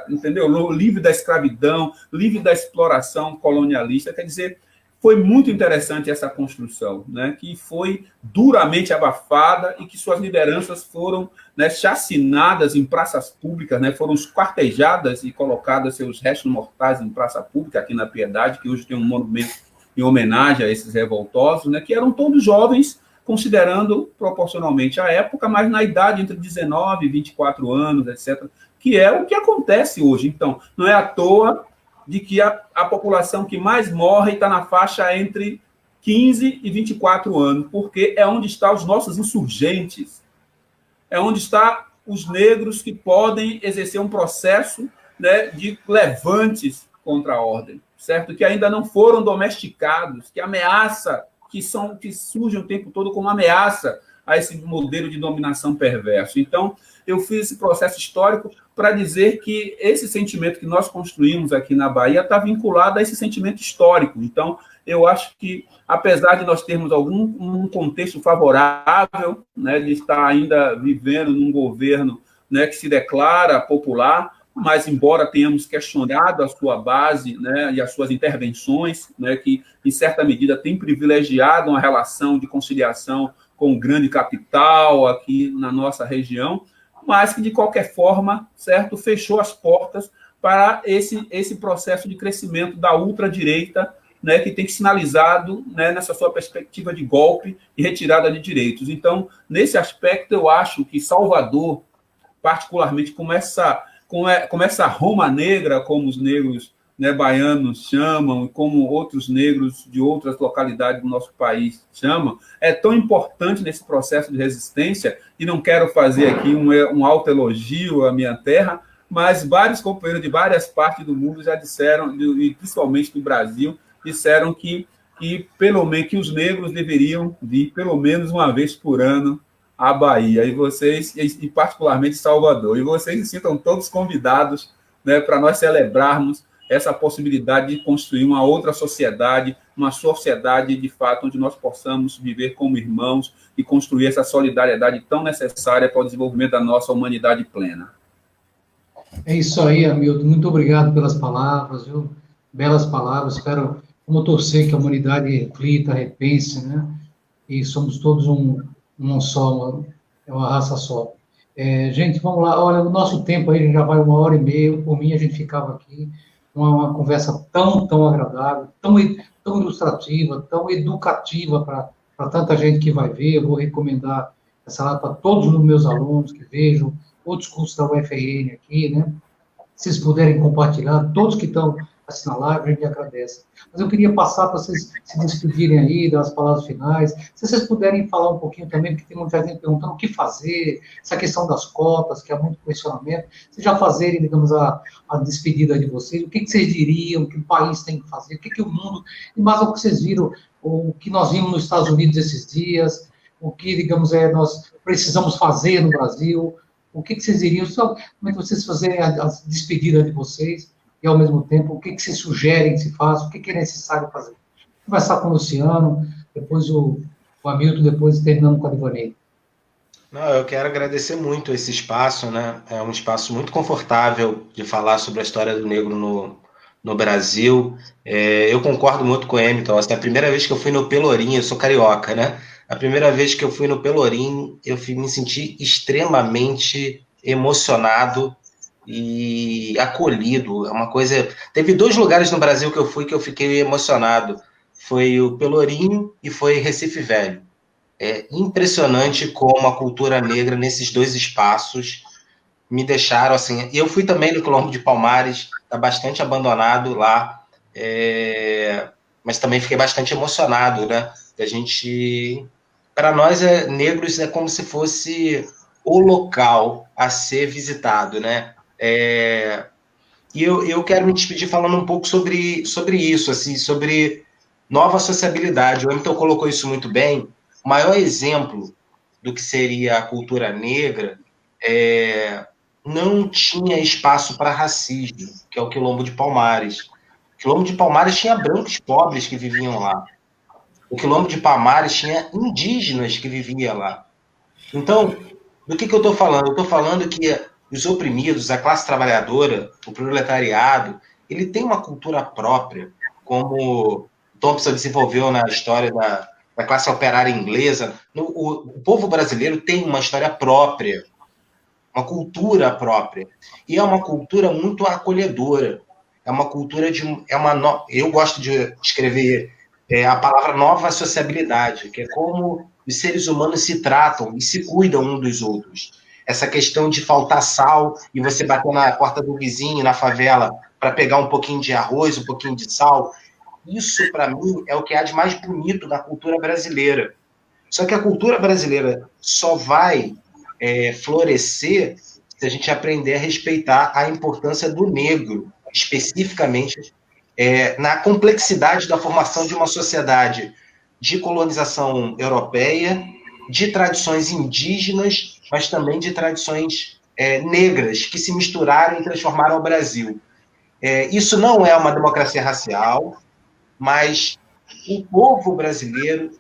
entendeu, livre da escravidão, livre da exploração colonialista, quer dizer, foi muito interessante essa construção, né, que foi duramente abafada e que suas lideranças foram, né, chacinadas em praças públicas, né, foram esquartejadas e colocadas seus restos mortais em praça pública, aqui na Piedade, que hoje tem um monumento em homenagem a esses revoltosos, né, que eram todos jovens, considerando proporcionalmente a época, mas na idade entre 19 e 24 anos, etc., que é o que acontece hoje. Então, não é à toa de que a população que mais morre está na faixa entre 15 e 24 anos, porque é onde estão os nossos insurgentes, é onde estão os negros que podem exercer um processo, né, de levantes contra a ordem, certo? Que ainda não foram domesticados, que ameaça, que surgem o tempo todo como ameaça a esse modelo de dominação perverso. Então, eu fiz esse processo histórico para dizer que esse sentimento que nós construímos aqui na Bahia está vinculado a esse sentimento histórico. Então, eu acho que, apesar de nós termos um contexto favorável, né, de estar ainda vivendo num governo, né, que se declara popular, mas embora tenhamos questionado a sua base, né, e as suas intervenções, né, que, em certa medida, tem privilegiado uma relação de conciliação com o grande capital aqui na nossa região, mas que, de qualquer forma, certo, fechou as portas para esse processo de crescimento da ultradireita, né, que tem sinalizado, né, nessa sua perspectiva de golpe e retirada de direitos. Então, nesse aspecto, eu acho que Salvador, particularmente, como essa Roma negra, como os negros, né, baianos chamam, e como outros negros de outras localidades do nosso país chamam, é tão importante nesse processo de resistência, e não quero fazer aqui um autoelogio à minha terra, mas vários companheiros de várias partes do mundo já disseram, e principalmente do Brasil, disseram que pelo menos que os negros deveriam vir pelo menos uma vez por ano à Bahia, e particularmente Salvador, e vocês se sintam todos convidados, né, para nós celebrarmos essa possibilidade de construir uma outra sociedade, uma sociedade, de fato, onde nós possamos viver como irmãos e construir essa solidariedade tão necessária para o desenvolvimento da nossa humanidade plena. É isso aí, Hamilton. Muito obrigado pelas palavras, viu? Belas palavras. Espero, como torcer que a humanidade reflita, repense, né? E somos todos um só, uma raça só. Gente, vamos lá. Olha, o nosso tempo aí já vai 1h30. Por mim, a gente ficava aqui. uma conversa tão agradável, tão ilustrativa, tão educativa para tanta gente que vai ver. Eu vou recomendar essa live para todos os meus alunos que vejam, outros cursos da UFRN aqui, né? Se vocês puderem compartilhar, todos que estão assistindo a live, a gente agradece. Mas eu queria passar para vocês se despedirem aí, das palavras finais. Se vocês puderem falar um pouquinho também, porque tem muita gente perguntando o que fazer, essa questão das cotas, que há muito questionamento. Vocês já fazerem, digamos, a despedida de vocês, o que vocês diriam, o que o país tem que fazer, o que o mundo, em base ao que vocês viram, o que nós vimos nos Estados Unidos esses dias, o que, digamos, nós precisamos fazer no Brasil. O que vocês iriam, só como é que vocês fazerem a despedida de vocês, e ao mesmo tempo, o que vocês sugerem que se faça, o que é necessário fazer. Vou conversar com o Luciano, depois o Hamilton, depois terminando com a Divanei. Não, eu quero agradecer muito esse espaço, né? É um espaço muito confortável de falar sobre a história do negro no Brasil. Eu concordo muito com o Hamilton. Assim, a primeira vez que eu fui no Pelourinho, eu sou carioca, né? A primeira vez que eu fui no Pelourinho, me senti extremamente emocionado e acolhido. É uma coisa. Teve 2 lugares no Brasil que eu fui que eu fiquei emocionado. Foi o Pelourinho e foi Recife Velho. É impressionante como a cultura negra nesses 2 espaços me deixaram assim. E eu fui também no Quilombo de Palmares, está bastante abandonado lá, mas também fiquei bastante emocionado, né? A gente, para nós, negros é como se fosse o local a ser visitado, né? E eu quero me despedir falando um pouco sobre isso, assim, sobre nova sociabilidade. O Hamilton colocou isso muito bem. O maior exemplo do que seria a cultura negra não tinha espaço para racismo, que é o Quilombo de Palmares. O Quilombo de Palmares tinha brancos pobres que viviam lá. O Quilombo de Palmares tinha indígenas que viviam lá. Então, do que eu estou falando? Eu estou falando que os oprimidos, a classe trabalhadora, o proletariado, ele tem uma cultura própria, como Thompson desenvolveu na história da classe operária inglesa. O povo brasileiro tem uma história própria, uma cultura própria. E é uma cultura muito acolhedora. É uma cultura eu gosto de escrever a palavra nova sociabilidade, que é como os seres humanos se tratam e se cuidam uns dos outros. Essa questão de faltar sal e você bater na porta do vizinho, na favela, para pegar um pouquinho de arroz, um pouquinho de sal, isso, para mim, é o que há de mais bonito na cultura brasileira. Só que a cultura brasileira só vai florescer se a gente aprender a respeitar a importância do negro, especificamente na complexidade da formação de uma sociedade de colonização europeia, de tradições indígenas, mas também de tradições negras que se misturaram e transformaram o Brasil. Isso não é uma democracia racial, mas o povo brasileiro,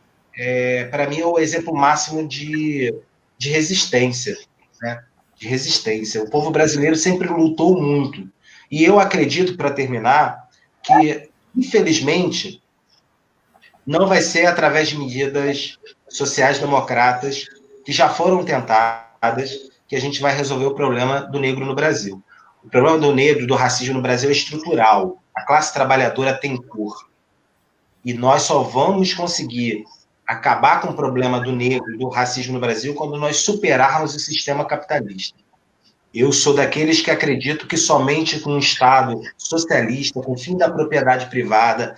para mim, é o exemplo máximo de resistência, né? De resistência. O povo brasileiro sempre lutou muito. E eu acredito, para terminar, que, infelizmente, não vai ser através de medidas sociais-democratas que já foram tentadas que a gente vai resolver o problema do negro no Brasil. O problema do negro, do racismo no Brasil é estrutural. A classe trabalhadora tem cor. E nós só vamos conseguir acabar com o problema do negro e do racismo no Brasil quando nós superarmos o sistema capitalista. Eu sou daqueles que acredito que somente com um Estado socialista, com o fim da propriedade privada,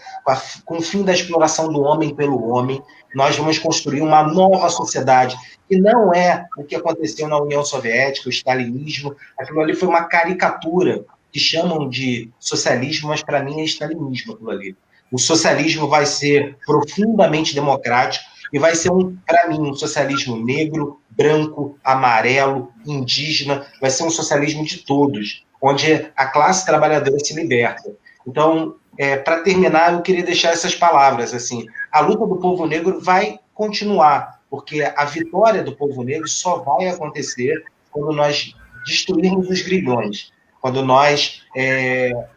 com o fim da exploração do homem pelo homem, nós vamos construir uma nova sociedade, que não é o que aconteceu na União Soviética, o stalinismo. Aquilo ali foi uma caricatura, que chamam de socialismo, mas para mim é stalinismo aquilo ali. O socialismo vai ser profundamente democrático e vai ser, para mim, um socialismo negro, branco, amarelo, indígena, vai ser um socialismo de todos, onde a classe trabalhadora se liberta. Então, para terminar, eu queria deixar essas palavras, assim, a luta do povo negro vai continuar, porque a vitória do povo negro só vai acontecer quando nós destruirmos os grilhões, quando nós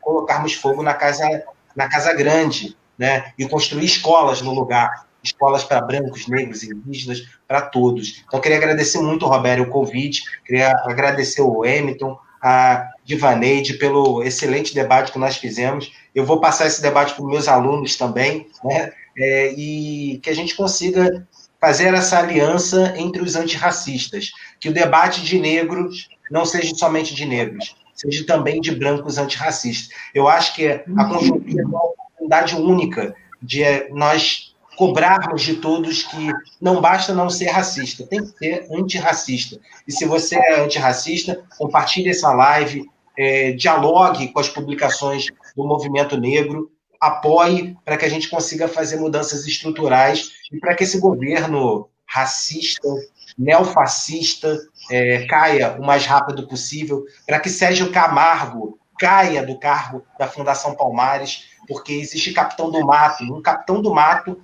colocarmos fogo na Casa Grande, né, e construir escolas no lugar, escolas para brancos, negros, indígenas, para todos. Então, queria agradecer muito, Robério, o convite, queria agradecer o Hamilton, a Divaneide pelo excelente debate que nós fizemos. Eu vou passar esse debate para os meus alunos também, né? E que a gente consiga fazer essa aliança entre os antirracistas, que o debate de negros não seja somente de negros, seja também de brancos antirracistas. Eu acho que a conjuntura é uma oportunidade única de nós cobrarmos de todos que não basta não ser racista, tem que ser antirracista. E se você é antirracista, compartilhe essa live, dialogue com as publicações do movimento negro, apoie para que a gente consiga fazer mudanças estruturais e para que esse governo racista, neofascista, caia o mais rápido possível, para que Sérgio Camargo caia do cargo da Fundação Palmares, porque existe Capitão do Mato, um Capitão do Mato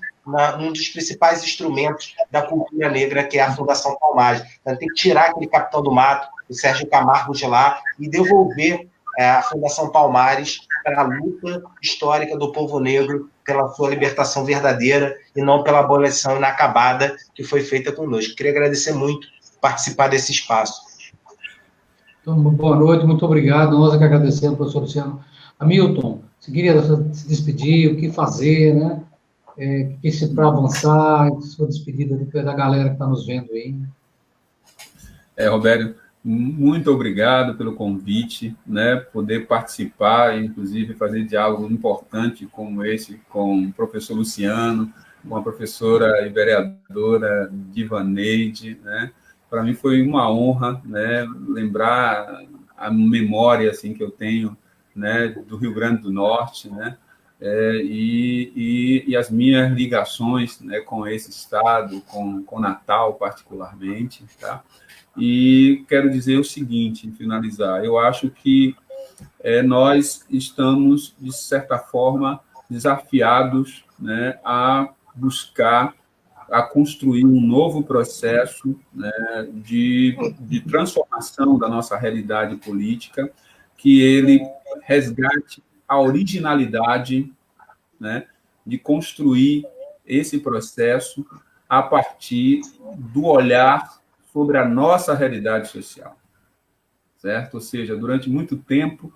um dos principais instrumentos da cultura negra, que é a Fundação Palmares. Então, tem que tirar aquele Capitão do Mato, o Sérgio Camargo de lá, e devolver a Fundação Palmares para a luta histórica do povo negro pela sua libertação verdadeira e não pela abolição inacabada que foi feita conosco. Queria agradecer muito participar desse espaço. Então, boa noite, muito obrigado. Nós é que agradecemos, professor Luciano. Hamilton, você queria se despedir, o que fazer, né? Para avançar, sua despedida da galera que está nos vendo aí. Robério, muito obrigado pelo convite, né? Poder participar, inclusive fazer diálogo importante como esse com o professor Luciano, com a professora e vereadora Divaneide, né? Para mim foi uma honra, né? Lembrar a memória assim que eu tenho, né? Do Rio Grande do Norte, né? E as minhas ligações, né, com esse estado, com Natal particularmente, tá? E quero dizer o seguinte, em finalizar, eu acho que nós estamos, de certa forma, desafiados, né, a buscar, a construir um novo processo, né, de transformação da nossa realidade política, que ele resgate a originalidade, né, de construir esse processo a partir do olhar sobre a nossa realidade social, certo? Ou seja, durante muito tempo,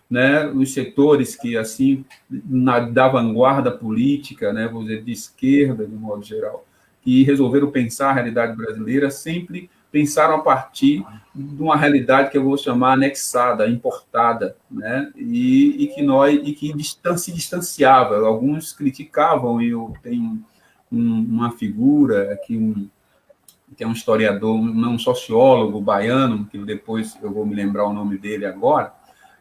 né, os setores que, assim, da vanguarda política, né, vou dizer, de esquerda, de modo geral, que resolveram pensar a realidade brasileira, sempre pensaram a partir de uma realidade que eu vou chamar anexada, importada, né? e que se distanciava. Alguns criticavam, e eu tenho uma figura aqui, que é um historiador, um sociólogo baiano, que depois eu vou me lembrar o nome dele agora,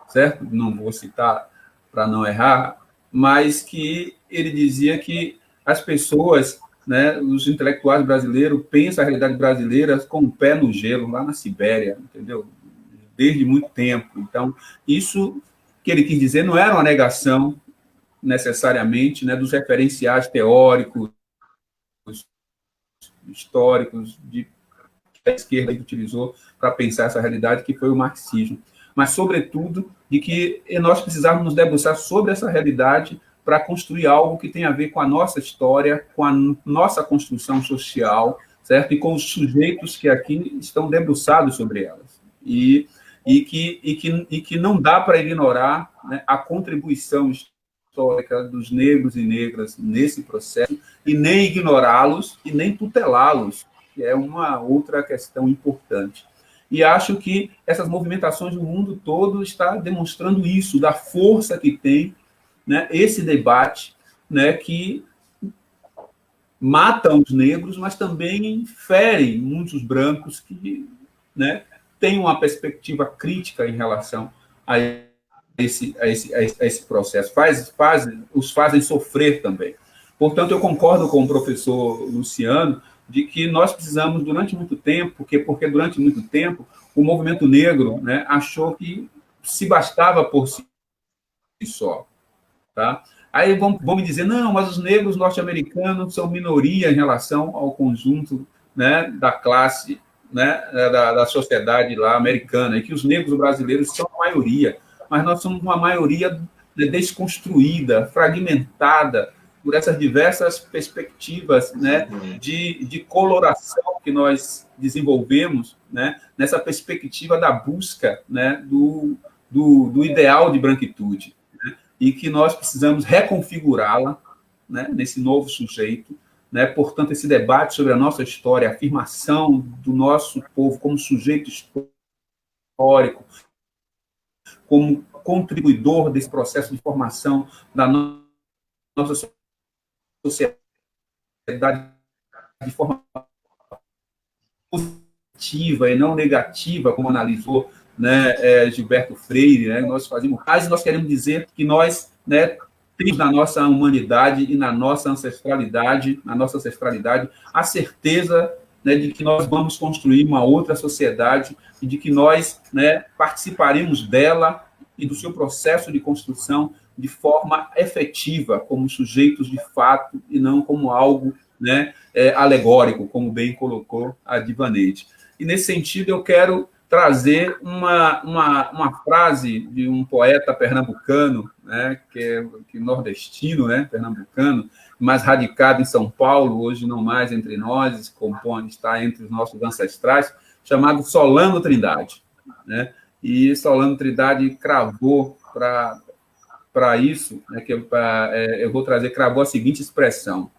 certo? Não vou citar para não errar, mas que ele dizia que as pessoas, né, os intelectuais brasileiros pensam a realidade brasileira com o pé no gelo, lá na Sibéria, entendeu? Desde muito tempo. Então, isso que ele quis dizer não era uma negação, necessariamente, né, dos referenciais teóricos, históricos, que a esquerda utilizou para pensar essa realidade, que foi o marxismo. Mas, sobretudo, de que nós precisávamos nos debruçar sobre essa realidade para construir algo que tem a ver com a nossa história, com a nossa construção social, certo? E com os sujeitos que aqui estão debruçados sobre elas. E que não dá para ignorar, né, a contribuição histórica dos negros e negras nesse processo, e nem ignorá-los e nem tutelá-los, que é uma outra questão importante. E acho que essas movimentações no mundo todo estão demonstrando isso, da força que tem, né, esse debate, né, que mata os negros, mas também fere muitos brancos que, né, têm uma perspectiva crítica em relação a esse processo. Os fazem sofrer também. Portanto, eu concordo com o professor Luciano de que nós precisamos, durante muito tempo, porque durante muito tempo o movimento negro, né, achou que se bastava por si só. Tá? Aí vão me dizer, não, mas os negros norte-americanos são minoria em relação ao conjunto, né, da classe, né, da sociedade lá americana, e que os negros brasileiros são a maioria, mas nós somos uma maioria desconstruída, fragmentada, por essas diversas perspectivas, né, de coloração que nós desenvolvemos, né, nessa perspectiva da busca, né, do ideal de branquitude, né, e que nós precisamos reconfigurá-la, né, nesse novo sujeito, né, portanto, esse debate sobre a nossa história, a afirmação do nosso povo como sujeito histórico, como contribuidor desse processo de formação da nossa sociedade de forma positiva e não negativa, como analisou, né, Gilberto Freire, né, nós fazemos e nós queremos dizer que nós, né, temos na nossa humanidade e na nossa ancestralidade, a certeza, né, de que nós vamos construir uma outra sociedade e de que nós, né, participaremos dela e do seu processo de construção de forma efetiva, como sujeitos de fato e não como algo, né, alegórico, como bem colocou a Divaneide. E, nesse sentido, eu quero trazer uma frase de um poeta pernambucano, né, que nordestino, né, pernambucano, mas radicado em São Paulo, hoje não mais entre nós, está entre os nossos ancestrais, chamado Solano Trindade, né? E Solano Trindade cravou para isso, né, eu vou trazer, cravou a seguinte expressão: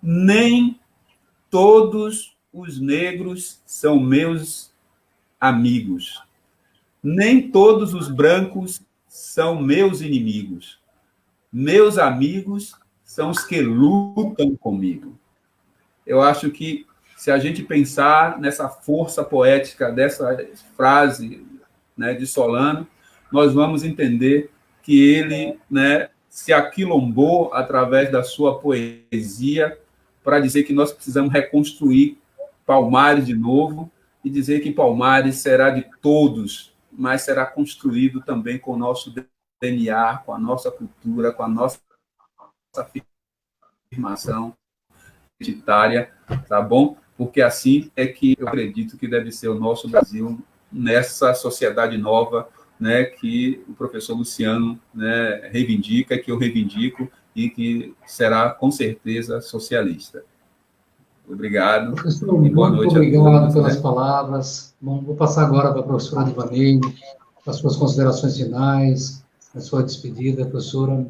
nem todos os negros são meus amigos, nem todos os brancos são meus inimigos, meus amigos são os que lutam comigo. Eu acho que, se a gente pensar nessa força poética dessa frase, né, de Solano, nós vamos entender que ele, né, se aquilombou através da sua poesia para dizer que nós precisamos reconstruir Palmares de novo e dizer que Palmares será de todos, mas será construído também com o nosso DNA, com a nossa cultura, com a nossa afirmação identitária, tá bom? Porque assim é que eu acredito que deve ser o nosso Brasil nessa sociedade nova, né, que o professor Luciano, né, reivindica, que eu reivindico e que será, com certeza, socialista. Obrigado. Professor, e boa noite muito obrigado a todos, pelas né? palavras. Bom, vou passar agora para a professora Divaneide, as suas considerações finais, a sua despedida, professora.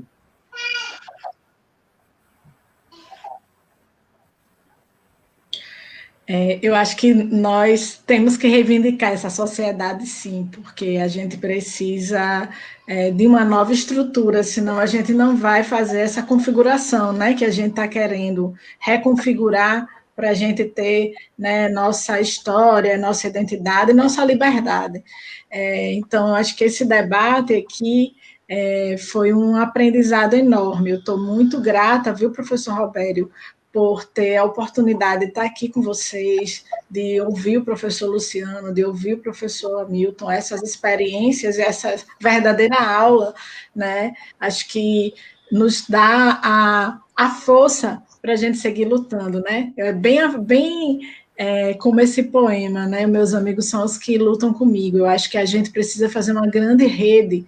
Eu acho que nós temos que reivindicar essa sociedade, sim, porque a gente precisa de uma nova estrutura, senão a gente não vai fazer essa configuração, né, que a gente está querendo reconfigurar para a gente ter, né, nossa história, nossa identidade, nossa liberdade. Então, acho que esse debate aqui foi um aprendizado enorme. Eu estou muito grata, viu, professor Robério, por ter a oportunidade de estar aqui com vocês, de ouvir o professor Luciano, de ouvir o professor Hamilton, essas experiências, essa verdadeira aula, né? Acho que nos dá a força para a gente seguir lutando, né? É bem como esse poema, né? Meus amigos são os que lutam comigo. Eu acho que a gente precisa fazer uma grande rede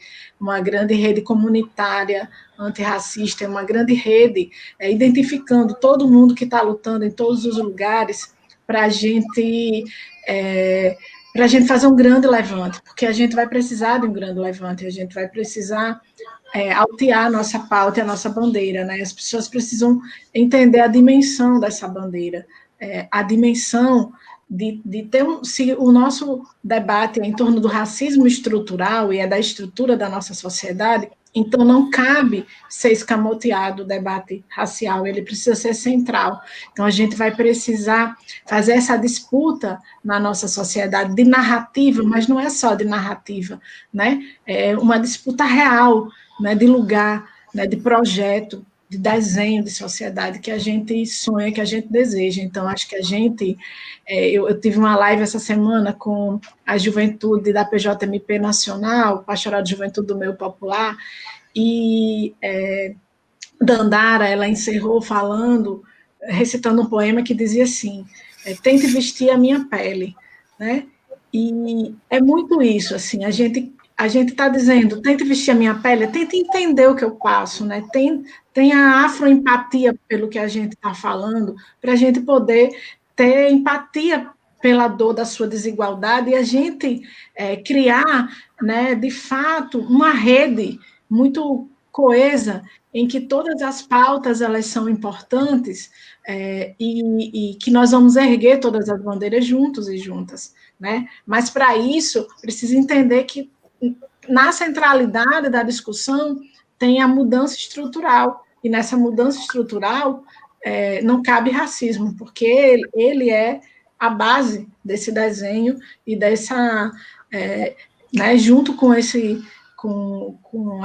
comunitária, antirracista, uma grande rede, identificando todo mundo que está lutando em todos os lugares para a gente fazer um grande levante, porque a gente vai precisar de um grande levante, a gente vai precisar altear a nossa pauta e a nossa bandeira, né? As pessoas precisam entender a dimensão dessa bandeira, a dimensão de ter se o nosso debate é em torno do racismo estrutural e é da estrutura da nossa sociedade, então não cabe ser escamoteado o debate racial, ele precisa ser central. Então a gente vai precisar fazer essa disputa na nossa sociedade de narrativa, mas não é só de narrativa, né? É uma disputa real, né, de lugar, né, de projeto, de desenho de sociedade que a gente sonha, que a gente deseja. Então, acho que a gente... Eu tive uma live essa semana com a juventude da PJMP Nacional, Pastoral de Juventude do Meio Popular, e Dandara, ela encerrou recitando um poema que dizia assim, tente vestir a minha pele, né? E é muito isso, assim, a gente está dizendo, tente vestir a minha pele, tente entender o que eu passo, né? tenha afroempatia pelo que a gente está falando, para a gente poder ter empatia pela dor da sua desigualdade e a gente criar, né, de fato, uma rede muito coesa em que todas as pautas elas são importantes e que nós vamos erguer todas as bandeiras juntos e juntas, né? Mas para isso precisa entender que na centralidade da discussão tem a mudança estrutural e nessa mudança estrutural não cabe racismo, porque ele é a base desse desenho e dessa, né, junto com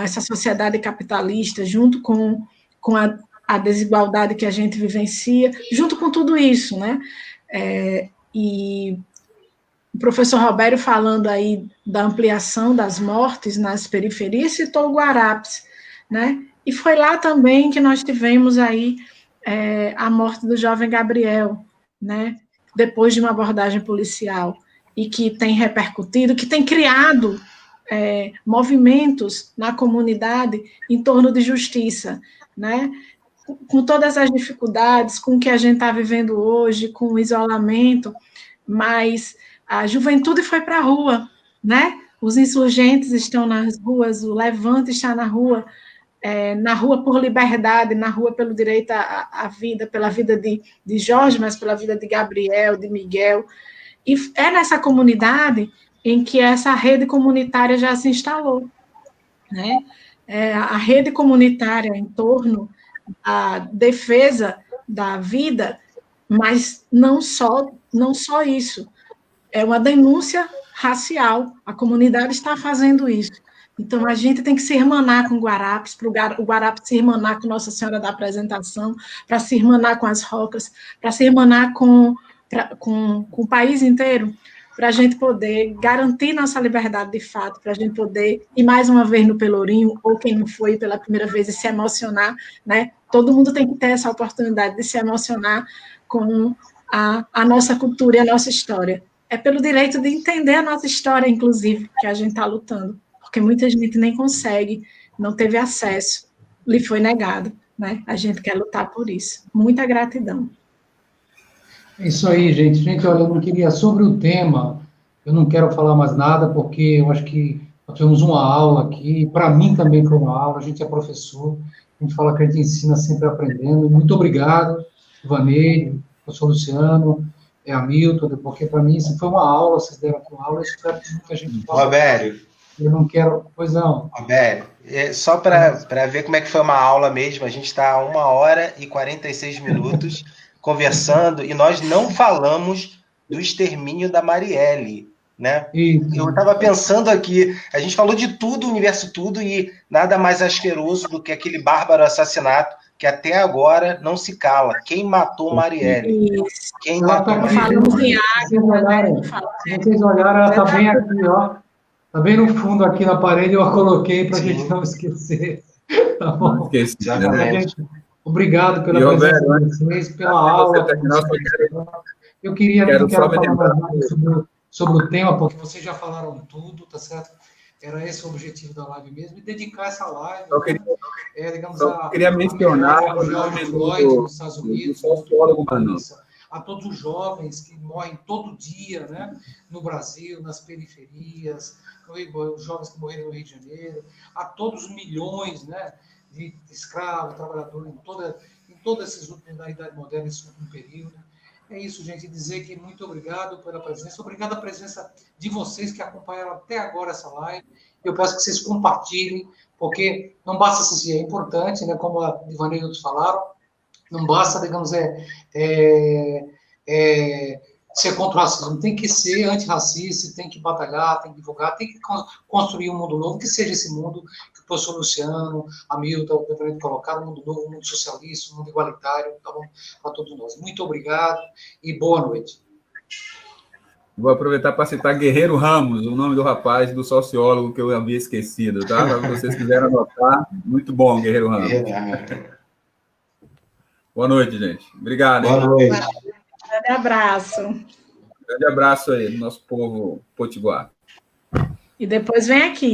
essa sociedade capitalista, junto com a desigualdade que a gente vivencia, junto com tudo isso, né? E o professor Robério falando aí da ampliação das mortes nas periferias, citou o Guarapes, né? E foi lá também que nós tivemos aí a morte do jovem Gabriel, né? Depois de uma abordagem policial, e que tem repercutido, que tem criado movimentos na comunidade em torno de justiça, né? Com todas as dificuldades, com o que a gente está vivendo hoje, com o isolamento, mas a juventude foi para a rua, né? Os insurgentes estão nas ruas, o Levante está na rua por liberdade, na rua pelo direito à vida, pela vida de Jorge, mas pela vida de Gabriel, de Miguel. E é nessa comunidade em que essa rede comunitária já se instalou, né? A rede comunitária em torno da defesa da vida, mas não só isso. É uma denúncia racial. A comunidade está fazendo isso. Então, a gente tem que se irmanar com o Guarapes, para o Guarapes se irmanar com Nossa Senhora da Apresentação, para se irmanar com as rocas, para se irmanar com o país inteiro, para a gente poder garantir nossa liberdade de fato, para a gente poder ir mais uma vez no Pelourinho, ou quem não foi pela primeira vez e se emocionar, né? Todo mundo tem que ter essa oportunidade de se emocionar com a nossa cultura e a nossa história. É pelo direito de entender a nossa história, inclusive, que a gente está lutando, porque muita gente nem consegue, não teve acesso, lhe foi negado, né? A gente quer lutar por isso. Muita gratidão. É isso aí, gente. Gente, olha, eu não queria, sobre o tema, eu não quero falar mais nada, porque eu acho que nós tivemos uma aula aqui, para mim também foi uma aula, a gente é professor, a gente fala que a gente ensina sempre aprendendo. Muito obrigado, Ivanei, professor Luciano, Hamilton, porque para mim isso foi uma aula, vocês deram uma aula, eu espero que muita gente fale. Robério. Eu não quero, pois não. Robério, só para ver como é que foi uma aula mesmo, a gente está a 1h46 conversando e nós não falamos do extermínio da Marielle, né? Isso. Eu estava pensando aqui, a gente falou de tudo, o universo tudo, e nada mais asqueroso do que aquele bárbaro assassinato que até agora não se cala. Quem matou Marielle? Isso. Quem matou Marielle? Se vocês olharem, ela está bem aqui, ó. Está bem no fundo aqui na parede, eu a coloquei para a gente não esquecer. Tá bom? Exatamente. Obrigado pela presença de vocês, pela aula. Eu quero falar mais sobre o tema, porque vocês já falaram tudo, tá certo? Era esse o objetivo da live mesmo, e dedicar essa live. Eu queria mencionar o George Floyd nos Estados Unidos, a todos os jovens que morrem todo dia, né? No Brasil, nas periferias, os jovens que morreram no Rio de Janeiro, a todos os milhões, né? De escravos, trabalhadores, em todos esses últimos, da Idade Moderna, esse último período. É isso, gente, dizer que muito obrigado pela presença, obrigado a presença de vocês que acompanharam até agora essa live. Eu peço que vocês compartilhem, porque não basta assistir, é importante, né, como a Ivanei e outros falaram, não basta, digamos, ser contra o racismo, tem que ser antirracista, tem que batalhar, tem que divulgar, tem que construir um mundo novo, que seja esse mundo que o professor Luciano, Hamilton, o reverendo colocaram, um mundo novo, um mundo socialista, um mundo igualitário, tá bom? Para todos nós. Muito obrigado e boa noite. Vou aproveitar para citar Guerreiro Ramos, o nome do rapaz, do sociólogo que eu havia esquecido, tá? Se vocês quiserem anotar, muito bom, Guerreiro Ramos. Boa noite, gente. Obrigado. Boa noite. Grande abraço. Grande abraço aí do nosso povo potiguar. E depois vem aqui.